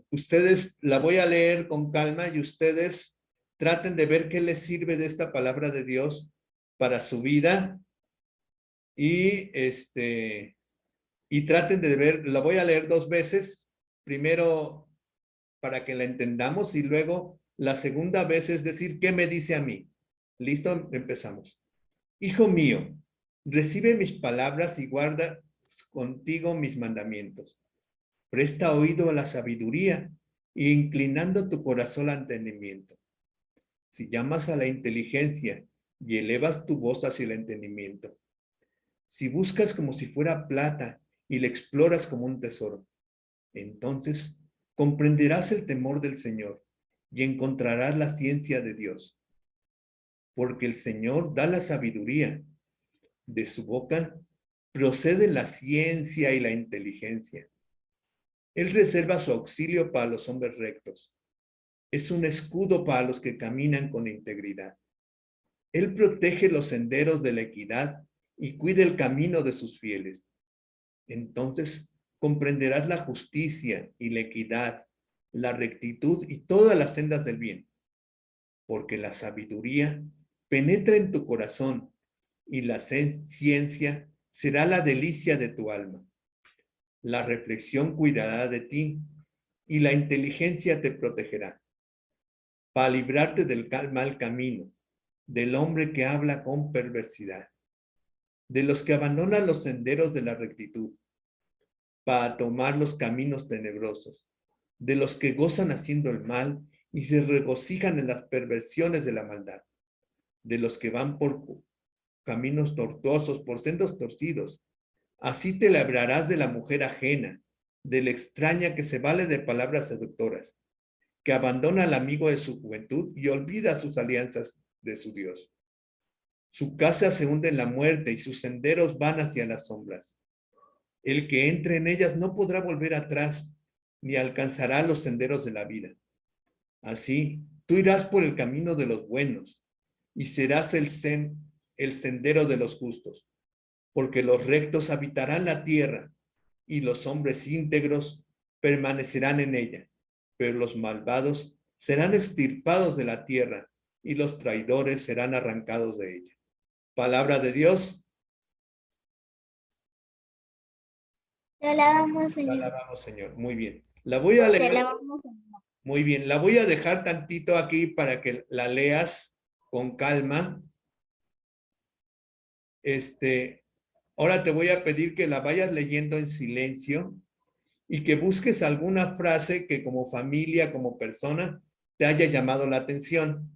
Ustedes la voy a leer con calma y ustedes traten de ver qué les sirve de esta palabra de Dios para su vida. Y traten de ver, la voy a leer 2 veces. Primero para que la entendamos y luego la segunda vez es decir, ¿qué me dice a mí? ¿Listo? Empezamos. Hijo mío, recibe mis palabras y guarda contigo mis mandamientos. Presta oído a la sabiduría e inclinando tu corazón al entendimiento. Si llamas a la inteligencia y elevas tu voz hacia el entendimiento, si buscas como si fuera plata y la exploras como un tesoro, entonces comprenderás el temor del Señor y encontrarás la ciencia de Dios. Porque el Señor da la sabiduría. De su boca procede la ciencia y la inteligencia. Él reserva su auxilio para los hombres rectos. Es un escudo para los que caminan con integridad. Él protege los senderos de la equidad y cuida el camino de sus fieles. Entonces comprenderás la justicia y la equidad, la rectitud y todas las sendas del bien. Porque la sabiduría penetra en tu corazón y la ciencia será la delicia de tu alma. La reflexión cuidará de ti y la inteligencia te protegerá. Para librarte del mal camino, del hombre que habla con perversidad, de los que abandonan los senderos de la rectitud, para tomar los caminos tenebrosos, de los que gozan haciendo el mal y se regocijan en las perversiones de la maldad, de los que van por caminos tortuosos, por sendos torcidos. Así te librarás de la mujer ajena, de la extraña que se vale de palabras seductoras, que abandona al amigo de su juventud y olvida sus alianzas de su Dios. Su casa se hunde en la muerte y sus senderos van hacia las sombras. El que entre en ellas no podrá volver atrás, ni alcanzará los senderos de la vida. Así, tú irás por el camino de los buenos y serás el sendero de los justos, porque los rectos habitarán la tierra y los hombres íntegros permanecerán en ella, pero los malvados serán extirpados de la tierra y los traidores serán arrancados de ella. Palabra de Dios. Te alabamos, Te Señor. alabamos, Señor. Muy bien. La voy a leer. Te alabamos, Señor. Muy bien. La voy a dejar tantito aquí para que la leas con calma. Ahora te voy a pedir que la vayas leyendo en silencio y que busques alguna frase que como familia, como persona, te haya llamado la atención.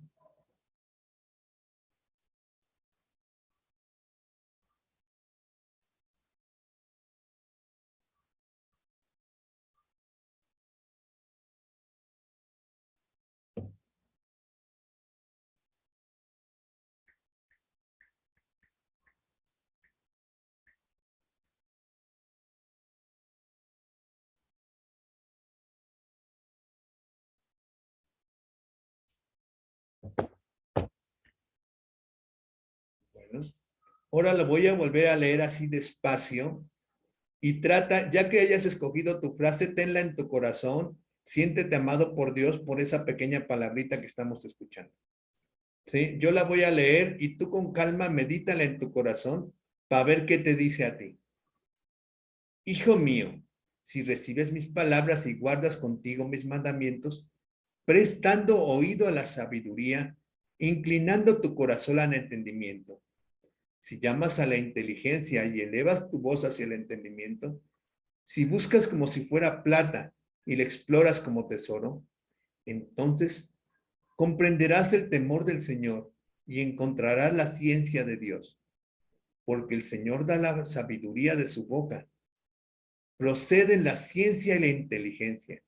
Bueno, ahora lo voy a volver a leer así despacio y trata, ya que hayas escogido tu frase, tenla en tu corazón, siéntete amado por Dios por esa pequeña palabrita que estamos escuchando. ¿Sí? Yo la voy a leer y tú con calma medítala en tu corazón para ver qué te dice a ti. Hijo mío, si recibes mis palabras y guardas contigo mis mandamientos, prestando oído a la sabiduría, inclinando tu corazón al entendimiento. Si llamas a la inteligencia y elevas tu voz hacia el entendimiento, si buscas como si fuera plata y la exploras como tesoro, entonces comprenderás el temor del Señor y encontrarás la ciencia de Dios. Porque el Señor da la sabiduría de su boca. Proceden la ciencia y la inteligencia.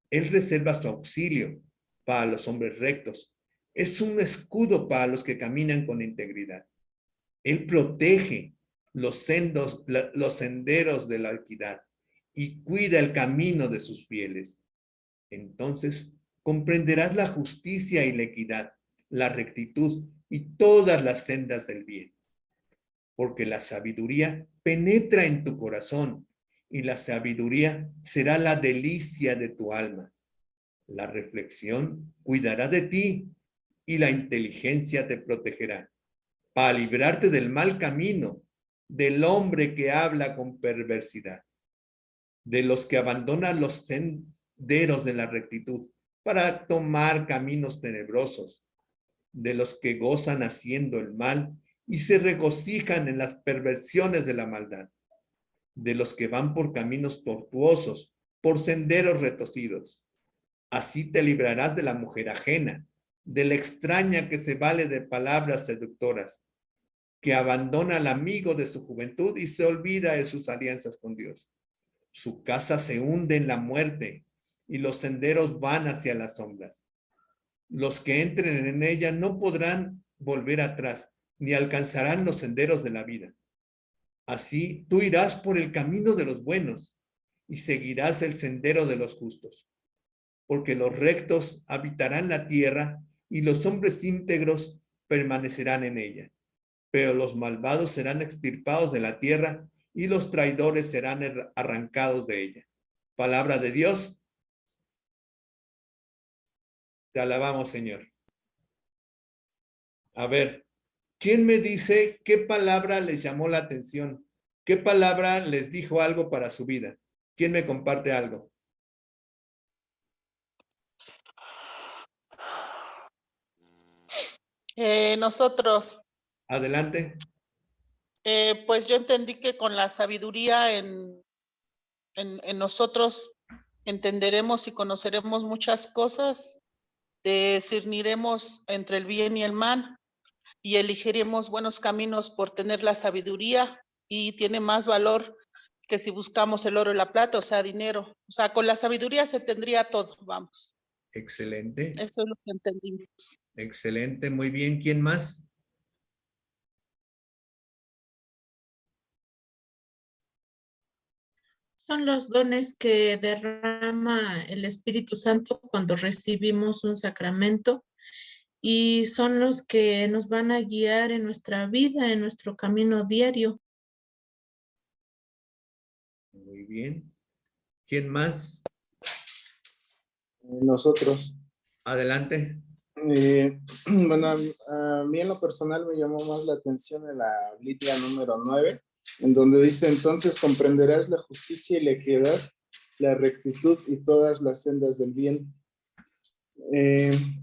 Él reserva su auxilio para los hombres rectos. Es un escudo para los que caminan con integridad. Él protege los senderos de la equidad y cuida el camino de sus fieles. Entonces comprenderás la justicia y la equidad, la rectitud y todas las sendas del bien. Porque la sabiduría penetra en tu corazón y la sabiduría será la delicia de tu alma. La reflexión cuidará de ti y la inteligencia te protegerá, para librarte del mal camino, del hombre que habla con perversidad, de los que abandonan los senderos de la rectitud para tomar caminos tenebrosos, de los que gozan haciendo el mal y se regocijan en las perversiones de la maldad, de los que van por caminos tortuosos, por senderos retorcidos. Así te librarás de la mujer ajena, de la extraña que se vale de palabras seductoras, que abandona al amigo de su juventud y se olvida de sus alianzas con Dios. Su casa se hunde en la muerte y los senderos van hacia las sombras. Los que entren en ella no podrán volver atrás, ni alcanzarán los senderos de la vida. Así tú irás por el camino de los buenos y seguirás el sendero de los justos, porque los rectos habitarán la tierra y los hombres íntegros permanecerán en ella. Pero los malvados serán extirpados de la tierra y los traidores serán arrancados de ella. Palabra de Dios. Te alabamos, Señor. A ver, ¿quién me dice qué palabra les llamó la atención? ¿Qué palabra les dijo algo para su vida? ¿Quién me comparte algo? Nosotros, Adelante. pues yo entendí que con la sabiduría en nosotros entenderemos y conoceremos muchas cosas, discerniremos entre el bien y el mal y elegiremos buenos caminos por tener la sabiduría, y tiene más valor que si buscamos el oro y la plata, o sea, dinero. O sea, con la sabiduría se tendría todo, vamos. Excelente. Eso es lo que entendimos. Excelente, muy bien. ¿Quién más? Son los dones que derrama el Espíritu Santo cuando recibimos un sacramento, y son los que nos van a guiar en nuestra vida, en nuestro camino diario. Muy bien. ¿Quién más? Nosotros. Adelante. Bueno, a mí en lo personal me llamó más la atención en la Biblia número 9, en donde dice: entonces comprenderás la justicia y la equidad, la rectitud y todas las sendas del bien.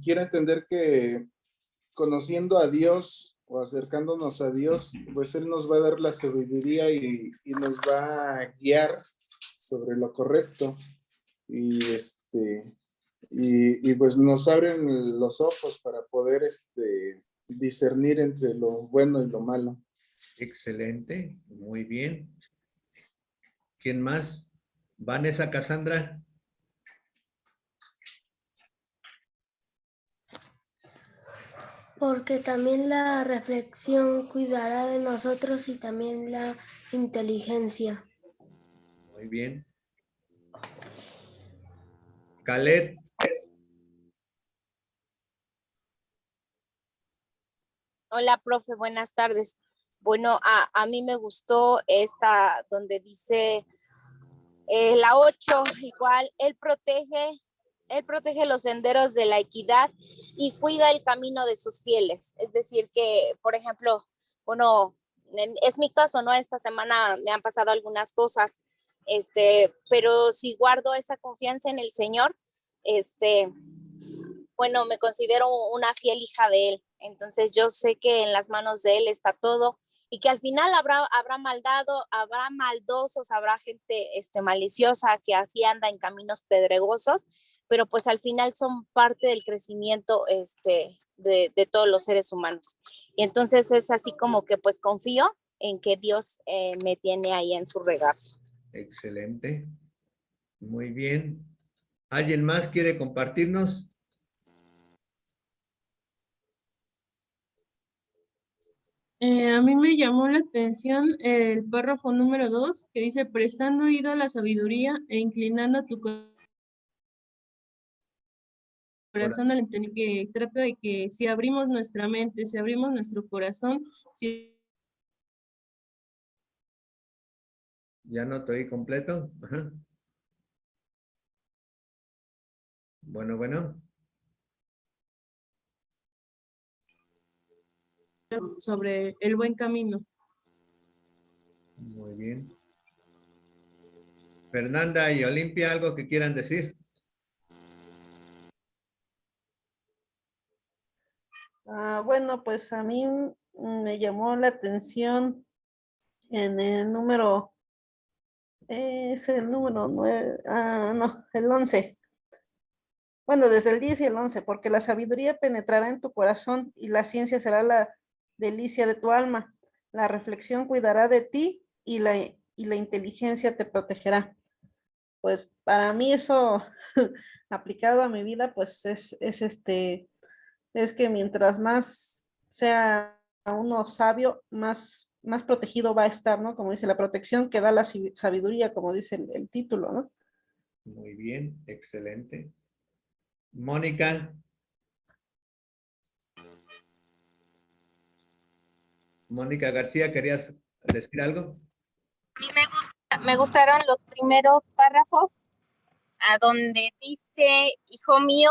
Quiero entender que conociendo a Dios o acercándonos a Dios, pues Él nos va a dar la sabiduría y nos va a guiar sobre lo correcto. Y pues nos abren los ojos para poder discernir entre lo bueno y lo malo. Excelente, muy bien. ¿Quién más? Vanessa Cassandra. Porque también la reflexión cuidará de nosotros y también la inteligencia. Muy bien. Caleb. Hola, profe, buenas tardes. Bueno, a mí me gustó esta donde dice la 8, igual, Él protege los senderos de la equidad y cuida el camino de sus fieles. Es decir, que, por ejemplo, bueno, es mi caso, ¿no? Esta semana me han pasado algunas cosas, pero si guardo esa confianza en el Señor, bueno, me considero una fiel hija de Él. Entonces yo sé que en las manos de Él está todo, y que al final habrá maldosos, habrá gente maliciosa que así anda en caminos pedregosos, pero pues al final son parte del crecimiento de todos los seres humanos. Y entonces es así como que pues confío en que Dios me tiene ahí en su regazo. Excelente. Muy bien. ¿Alguien más quiere compartirnos? A mí me llamó la atención el párrafo número 2, que dice: prestando oído a la sabiduría e inclinando tu corazón al entender, que trata de que si abrimos nuestra mente, si abrimos nuestro corazón, si... Ya no te oí completo. Ajá. Bueno. sobre el buen camino. Muy bien. Fernanda y Olimpia, ¿algo que quieran decir? Bueno, pues a mí me llamó la atención en el número, es el número 9, no, el 11. Bueno, desde el 10 y el 11, porque la sabiduría penetrará en tu corazón y la ciencia será la delicia de tu alma. La reflexión cuidará de ti y la inteligencia te protegerá. Pues para mí eso aplicado a mi vida, pues es que mientras más sea uno sabio, más protegido va a estar, ¿no? Como dice, la protección que da la sabiduría, como dice el título, ¿no? Muy bien, excelente. Mónica. Mónica García, ¿querías decir algo? Me gustaron los primeros párrafos, a donde dice, hijo mío,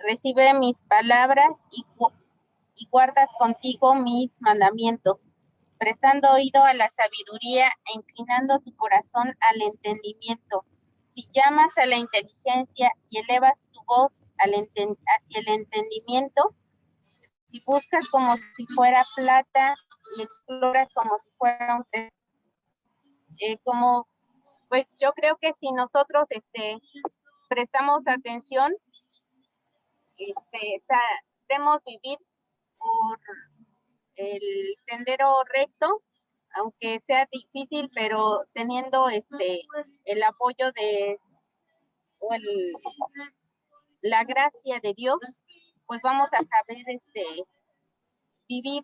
recibe mis palabras y guardas contigo mis mandamientos, prestando oído a la sabiduría e inclinando tu corazón al entendimiento. Si llamas a la inteligencia y elevas tu voz hacia el entendimiento, si buscas como si fuera plata y exploras como si fuera un tesoro, pues yo creo que si nosotros prestamos atención, debemos vivir por el sendero recto, aunque sea difícil, pero teniendo el apoyo la gracia de Dios, pues vamos a saber vivir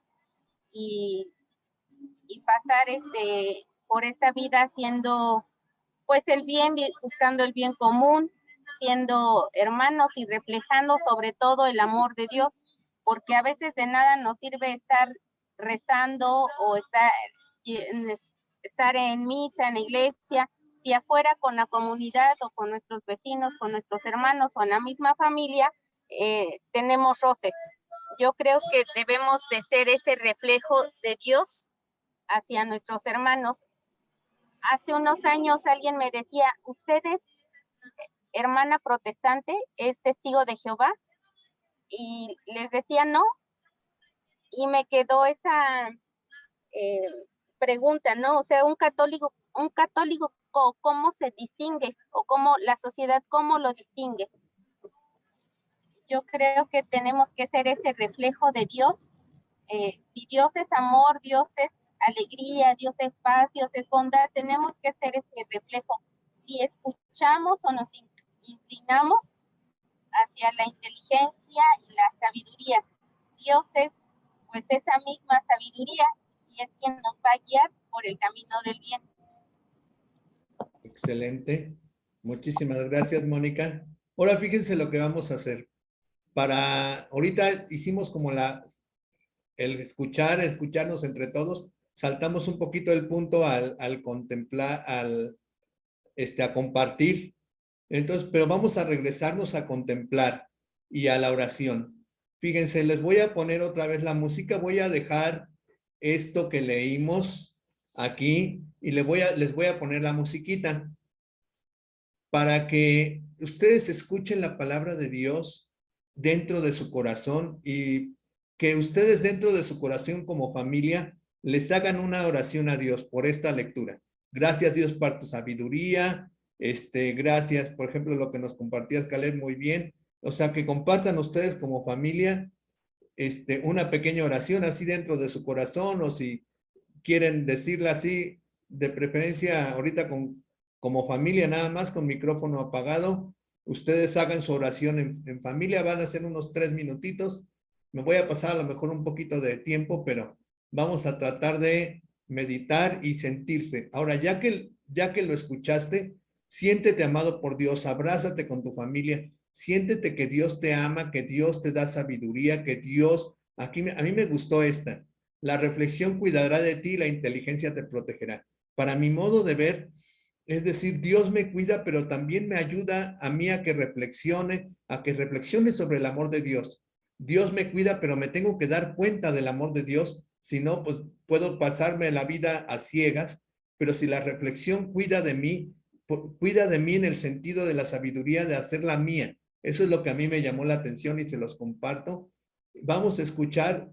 y pasar por esta vida haciendo pues el bien, buscando el bien común, siendo hermanos y reflejando sobre todo el amor de Dios, porque a veces de nada nos sirve estar rezando o estar en misa, en la iglesia, si afuera con la comunidad o con nuestros vecinos, con nuestros hermanos o en la misma familia, tenemos roces. Yo creo que debemos de ser ese reflejo de Dios hacia nuestros hermanos. Hace unos años alguien me decía, ¿usted es hermana protestante? ¿Es testigo de Jehová? Y les decía no. Y me quedó esa pregunta, ¿no? O sea, un católico, ¿cómo se distingue? O cómo la sociedad, ¿cómo lo distingue? Yo creo que tenemos que ser ese reflejo de Dios. Si Dios es amor, Dios es alegría, Dios es paz, Dios es bondad, tenemos que ser ese reflejo. Si escuchamos o nos inclinamos hacia la inteligencia y la sabiduría, Dios es pues esa misma sabiduría y es quien nos va a guiar por el camino del bien. Excelente. Muchísimas gracias, Mónica. Ahora fíjense lo que vamos a hacer. Ahorita hicimos como el escucharnos entre todos, saltamos un poquito el punto al contemplar, a compartir. Entonces, pero vamos a regresarnos a contemplar y a la oración. Fíjense, les voy a poner otra vez la música, voy a dejar esto que leímos aquí y les voy a poner la musiquita para que ustedes escuchen la palabra de Dios dentro de su corazón y que ustedes dentro de su corazón como familia les hagan una oración a Dios por esta lectura. Gracias Dios por tu sabiduría, gracias, por ejemplo, lo que nos compartías, Caleb, muy bien. O sea, que compartan ustedes como familia una pequeña oración así dentro de su corazón, o si quieren decirla así, de preferencia ahorita como familia nada más, con micrófono apagado, ustedes hagan su oración en familia, van a ser unos 3 minutitos. Me voy a pasar a lo mejor un poquito de tiempo, pero vamos a tratar de meditar y sentirse. Ahora, ya que lo escuchaste, siéntete amado por Dios, abrázate con tu familia, siéntete que Dios te ama, que Dios te da sabiduría, que Dios, a mí me gustó esta, la reflexión cuidará de ti, la inteligencia te protegerá. Para mi modo de ver, es decir, Dios me cuida, pero también me ayuda a mí a que reflexione sobre el amor de Dios. Dios me cuida, pero me tengo que dar cuenta del amor de Dios, si no, pues puedo pasarme la vida a ciegas, pero si la reflexión cuida de mí en el sentido de la sabiduría de hacerla mía. Eso es lo que a mí me llamó la atención y se los comparto. Vamos a escuchar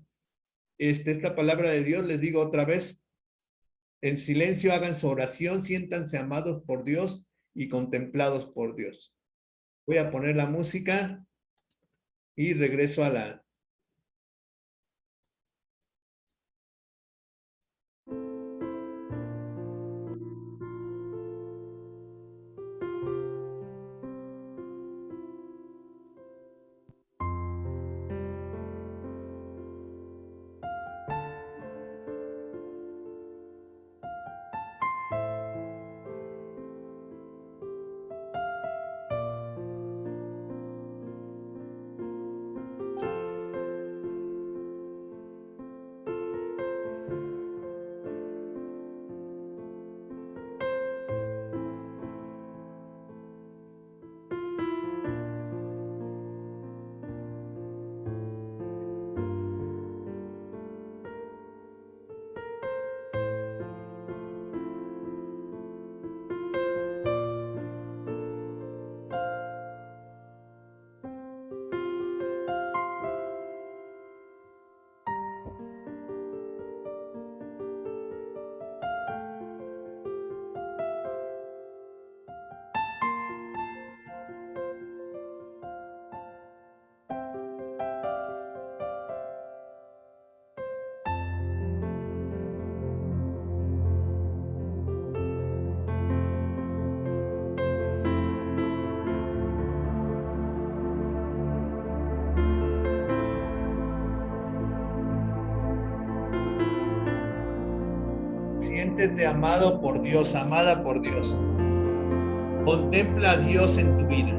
esta palabra de Dios, les digo otra vez, en silencio hagan su oración, siéntanse amados por Dios y contemplados por Dios. Voy a poner la música y regreso a la Siéntete amado por Dios, amada por Dios. Contempla a Dios en tu vida.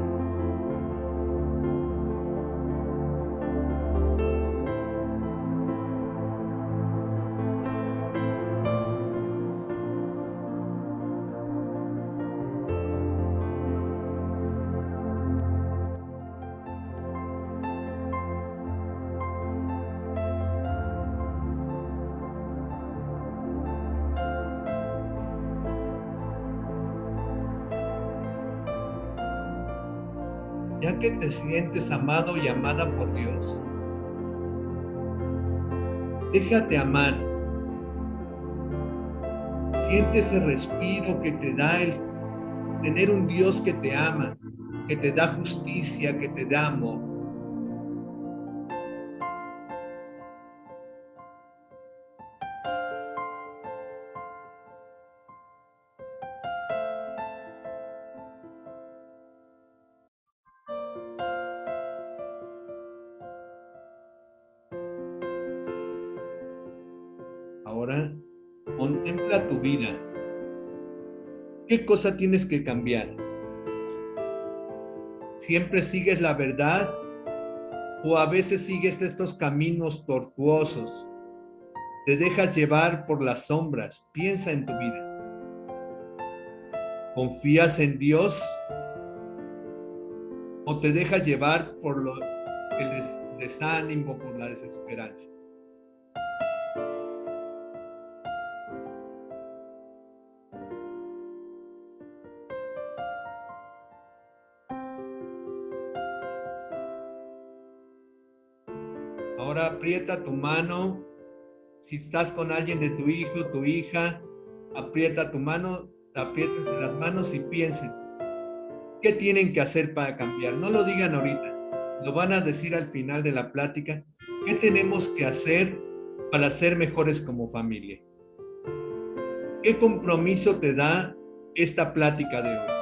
Ya que te sientes amado y amada por Dios, déjate amar. Siente ese respiro que te da el tener un Dios que te ama, que te da justicia, que te da amor. Ahora, contempla tu vida. ¿Qué cosa tienes que cambiar? ¿Siempre sigues la verdad? ¿O a veces sigues estos caminos tortuosos? ¿Te dejas llevar por las sombras? Piensa en tu vida. ¿Confías en Dios? ¿O te dejas llevar por el desánimo, por la desesperanza? Ahora aprieta tu mano. Si estás con alguien de tu hijo, tu hija, aprieta tu mano, apriétense las manos y piensen. ¿Qué tienen que hacer para cambiar? No lo digan ahorita, lo van a decir al final de la plática. ¿Qué tenemos que hacer para ser mejores como familia? ¿Qué compromiso te da esta plática de hoy?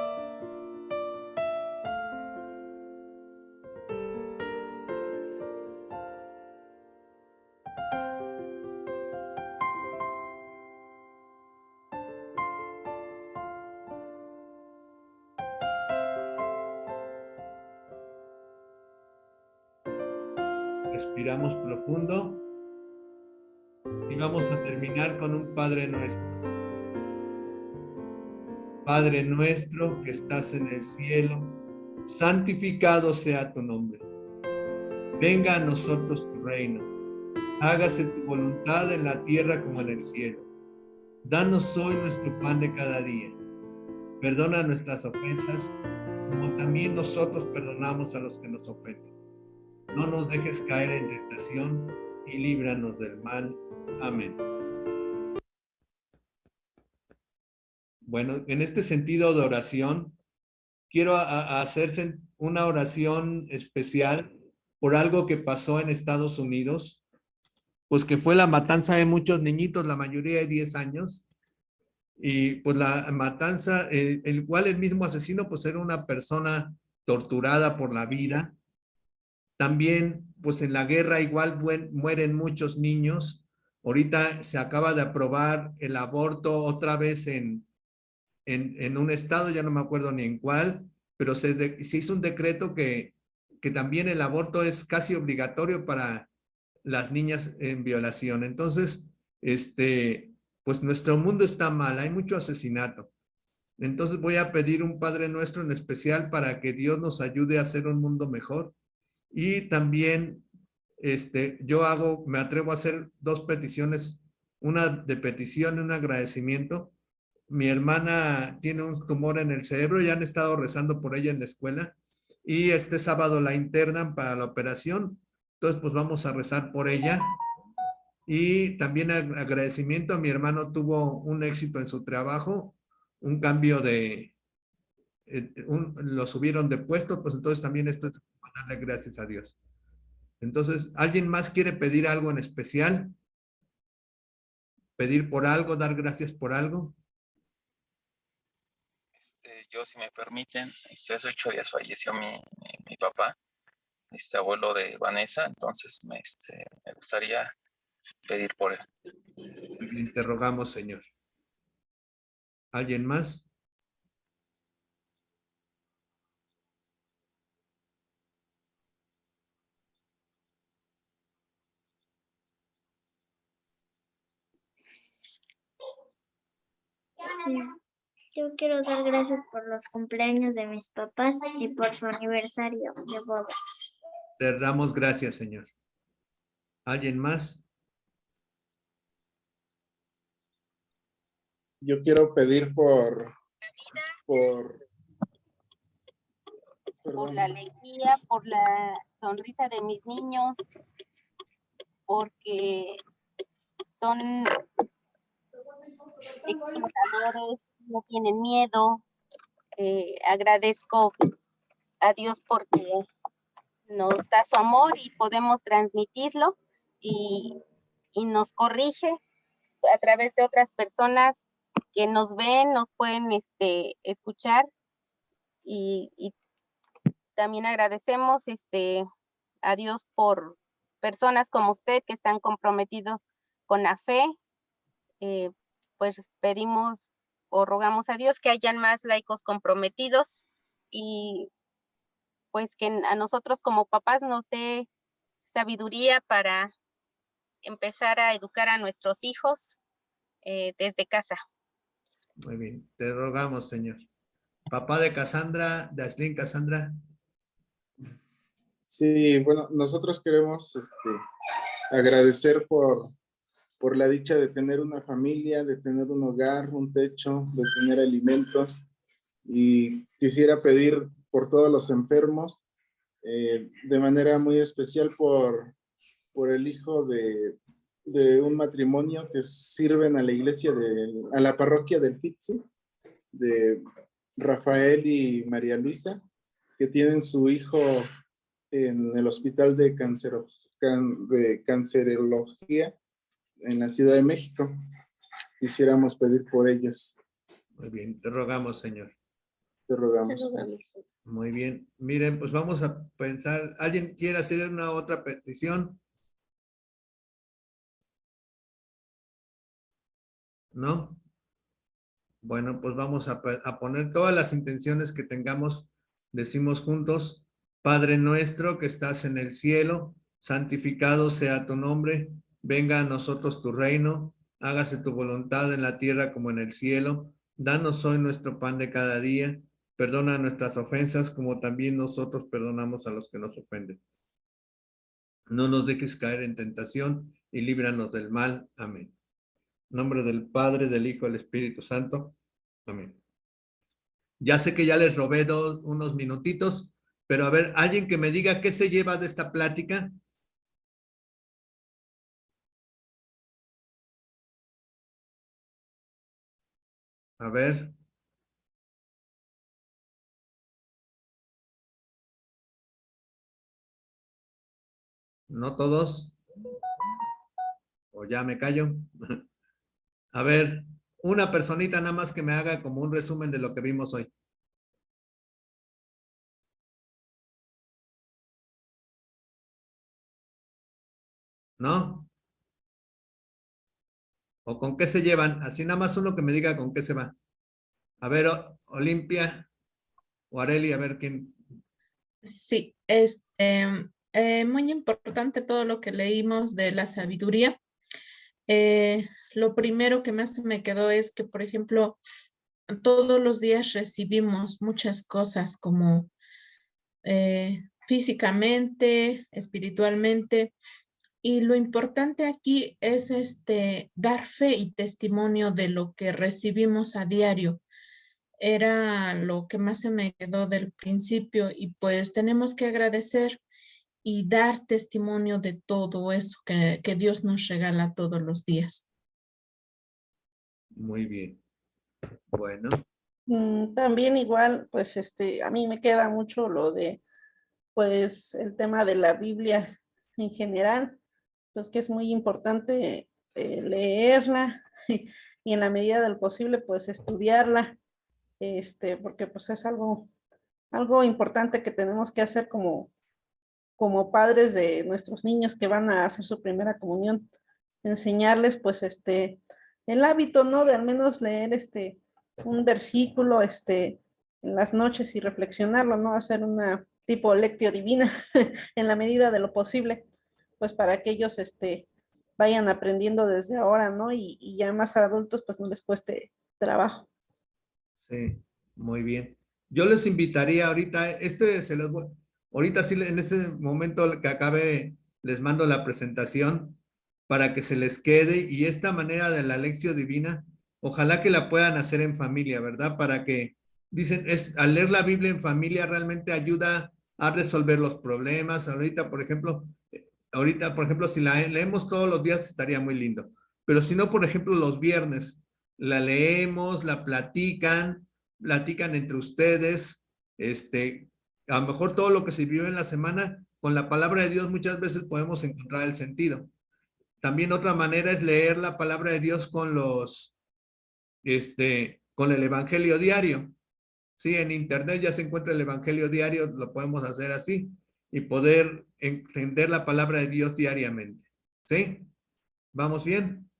Respiramos profundo y vamos a terminar con un Padre Nuestro. Padre nuestro que estás en el cielo, santificado sea tu nombre. Venga a nosotros tu reino. Hágase tu voluntad en la tierra como en el cielo. Danos hoy nuestro pan de cada día. Perdona nuestras ofensas, como también nosotros perdonamos a los que nos ofenden. No nos dejes caer en tentación y líbranos del mal. Amén. Bueno, en este sentido de oración, quiero hacerse una oración especial por algo que pasó en Estados Unidos, pues que fue la matanza de muchos niñitos, la mayoría de 10 años, y pues la matanza, el cual el mismo asesino pues era una persona torturada por la vida. También pues en la guerra igual mueren muchos niños. Ahorita se acaba de aprobar el aborto otra vez en un estado, ya no me acuerdo ni en cuál, pero se hizo un decreto que también el aborto es casi obligatorio para las niñas en violación. Entonces, pues nuestro mundo está mal, hay mucho asesinato. Entonces voy a pedir un Padre Nuestro en especial para que Dios nos ayude a hacer un mundo mejor. Y también me atrevo a hacer dos peticiones, una de petición y un agradecimiento. Mi hermana tiene un tumor en el cerebro, ya han estado rezando por ella en la escuela y este sábado la internan para la operación. Entonces, pues vamos a rezar por ella. Y también agradecimiento a mi hermano, tuvo un éxito en su trabajo, un cambio lo subieron de puesto, pues entonces también esto es para darle gracias a Dios. Entonces, ¿alguien más quiere pedir algo en especial? ¿Pedir por algo, dar gracias por algo? Yo, si me permiten, hace 8 días falleció mi papá, abuelo de Vanessa, entonces me gustaría pedir por él. Le interrogamos, Señor. ¿Alguien más? Sí. Yo quiero dar gracias por los cumpleaños de mis papás y por su aniversario de boda. Te damos gracias, Señor. ¿Alguien más? Yo quiero pedir por la alegría, por la sonrisa de mis niños, porque son explotadores, no tienen miedo. Agradezco a Dios porque nos da su amor y podemos transmitirlo y nos corrige a través de otras personas que nos ven, nos pueden escuchar y también agradecemos a Dios por personas como usted que están comprometidos con la fe. Pues pedimos o rogamos a Dios que hayan más laicos comprometidos y pues que a nosotros como papás nos dé sabiduría para empezar a educar a nuestros hijos desde casa. Muy bien, te rogamos, Señor. Papá de Cassandra, de Aislinn Cassandra. Sí, bueno, nosotros queremos agradecer por la dicha de tener una familia, de tener un hogar, un techo, de tener alimentos. Y quisiera pedir por todos los enfermos, de manera muy especial por el hijo de un matrimonio que sirven a la iglesia, a la parroquia del Pitzi, de Rafael y María Luisa, que tienen su hijo en el hospital de cancerología en la Ciudad de México. Quisiéramos pedir por ellos. Muy bien, te rogamos, Señor. Te rogamos. Muy bien. Miren, pues vamos a pensar. ¿Alguien quiere hacer una otra petición? ¿No? Bueno, pues vamos a poner todas las intenciones que tengamos. Decimos juntos: Padre nuestro que estás en el cielo, santificado sea tu nombre. Venga a nosotros tu reino. Hágase tu voluntad en la tierra como en el cielo. Danos hoy nuestro pan de cada día. Perdona nuestras ofensas como también nosotros perdonamos a los que nos ofenden. No nos dejes caer en tentación y líbranos del mal. Amén. En nombre del Padre, del Hijo, del Espíritu Santo. Amén. Ya sé que ya les robé unos minutitos, pero a ver, alguien que me diga qué se lleva de esta plática. A ver. ¿No todos? ¿O ya me callo? A ver, una personita nada más que me haga como un resumen de lo que vimos hoy. ¿No? ¿O con qué se llevan? Así nada más uno que me diga con qué se va. A ver, Olimpia o Areli, a ver quién. Sí, muy importante todo lo que leímos de la sabiduría. Lo primero que más me quedó es que, por ejemplo, todos los días recibimos muchas cosas como físicamente, espiritualmente, y lo importante aquí es dar fe y testimonio de lo que recibimos a diario. Era lo que más se me quedó del principio y pues tenemos que agradecer y dar testimonio de todo eso que Dios nos regala todos los días. Muy bien. Bueno. También igual, pues a mí me queda mucho lo de, pues el tema de la Biblia en general, pues que es muy importante leerla y en la medida del posible, pues estudiarla, porque pues es algo importante que tenemos que hacer como padres de nuestros niños que van a hacer su primera comunión, enseñarles pues el hábito, ¿no? De al menos leer un versículo en las noches y reflexionarlo, ¿no? Hacer una tipo lectio divina en la medida de lo posible, pues para que ellos vayan aprendiendo desde ahora, ¿no? Y ya más adultos, pues no les cueste trabajo. Sí, muy bien. Yo les invitaría ahorita, ahorita sí, en este momento que acabe, les mando la presentación para que se les quede, y esta manera de la lección divina, ojalá que la puedan hacer en familia, ¿verdad? Para que, dicen, al leer la Biblia en familia realmente ayuda a resolver los problemas. Ahorita, por ejemplo, si la leemos todos los días estaría muy lindo, pero si no, por ejemplo, los viernes la leemos, la platican entre ustedes, a lo mejor todo lo que se vivió en la semana, con la palabra de Dios muchas veces podemos encontrar el sentido. También otra manera es leer la palabra de Dios con con el Evangelio diario. Sí, en internet ya se encuentra el Evangelio diario, lo podemos hacer así y poder entender la palabra de Dios diariamente. ¿Sí? ¿Vamos bien?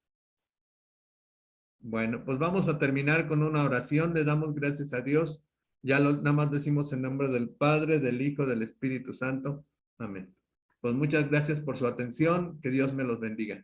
Bueno, pues vamos a terminar con una oración. Le damos gracias a Dios. Ya nada más decimos en nombre del Padre, del Hijo, del Espíritu Santo. Amén. Pues muchas gracias por su atención. Que Dios me los bendiga.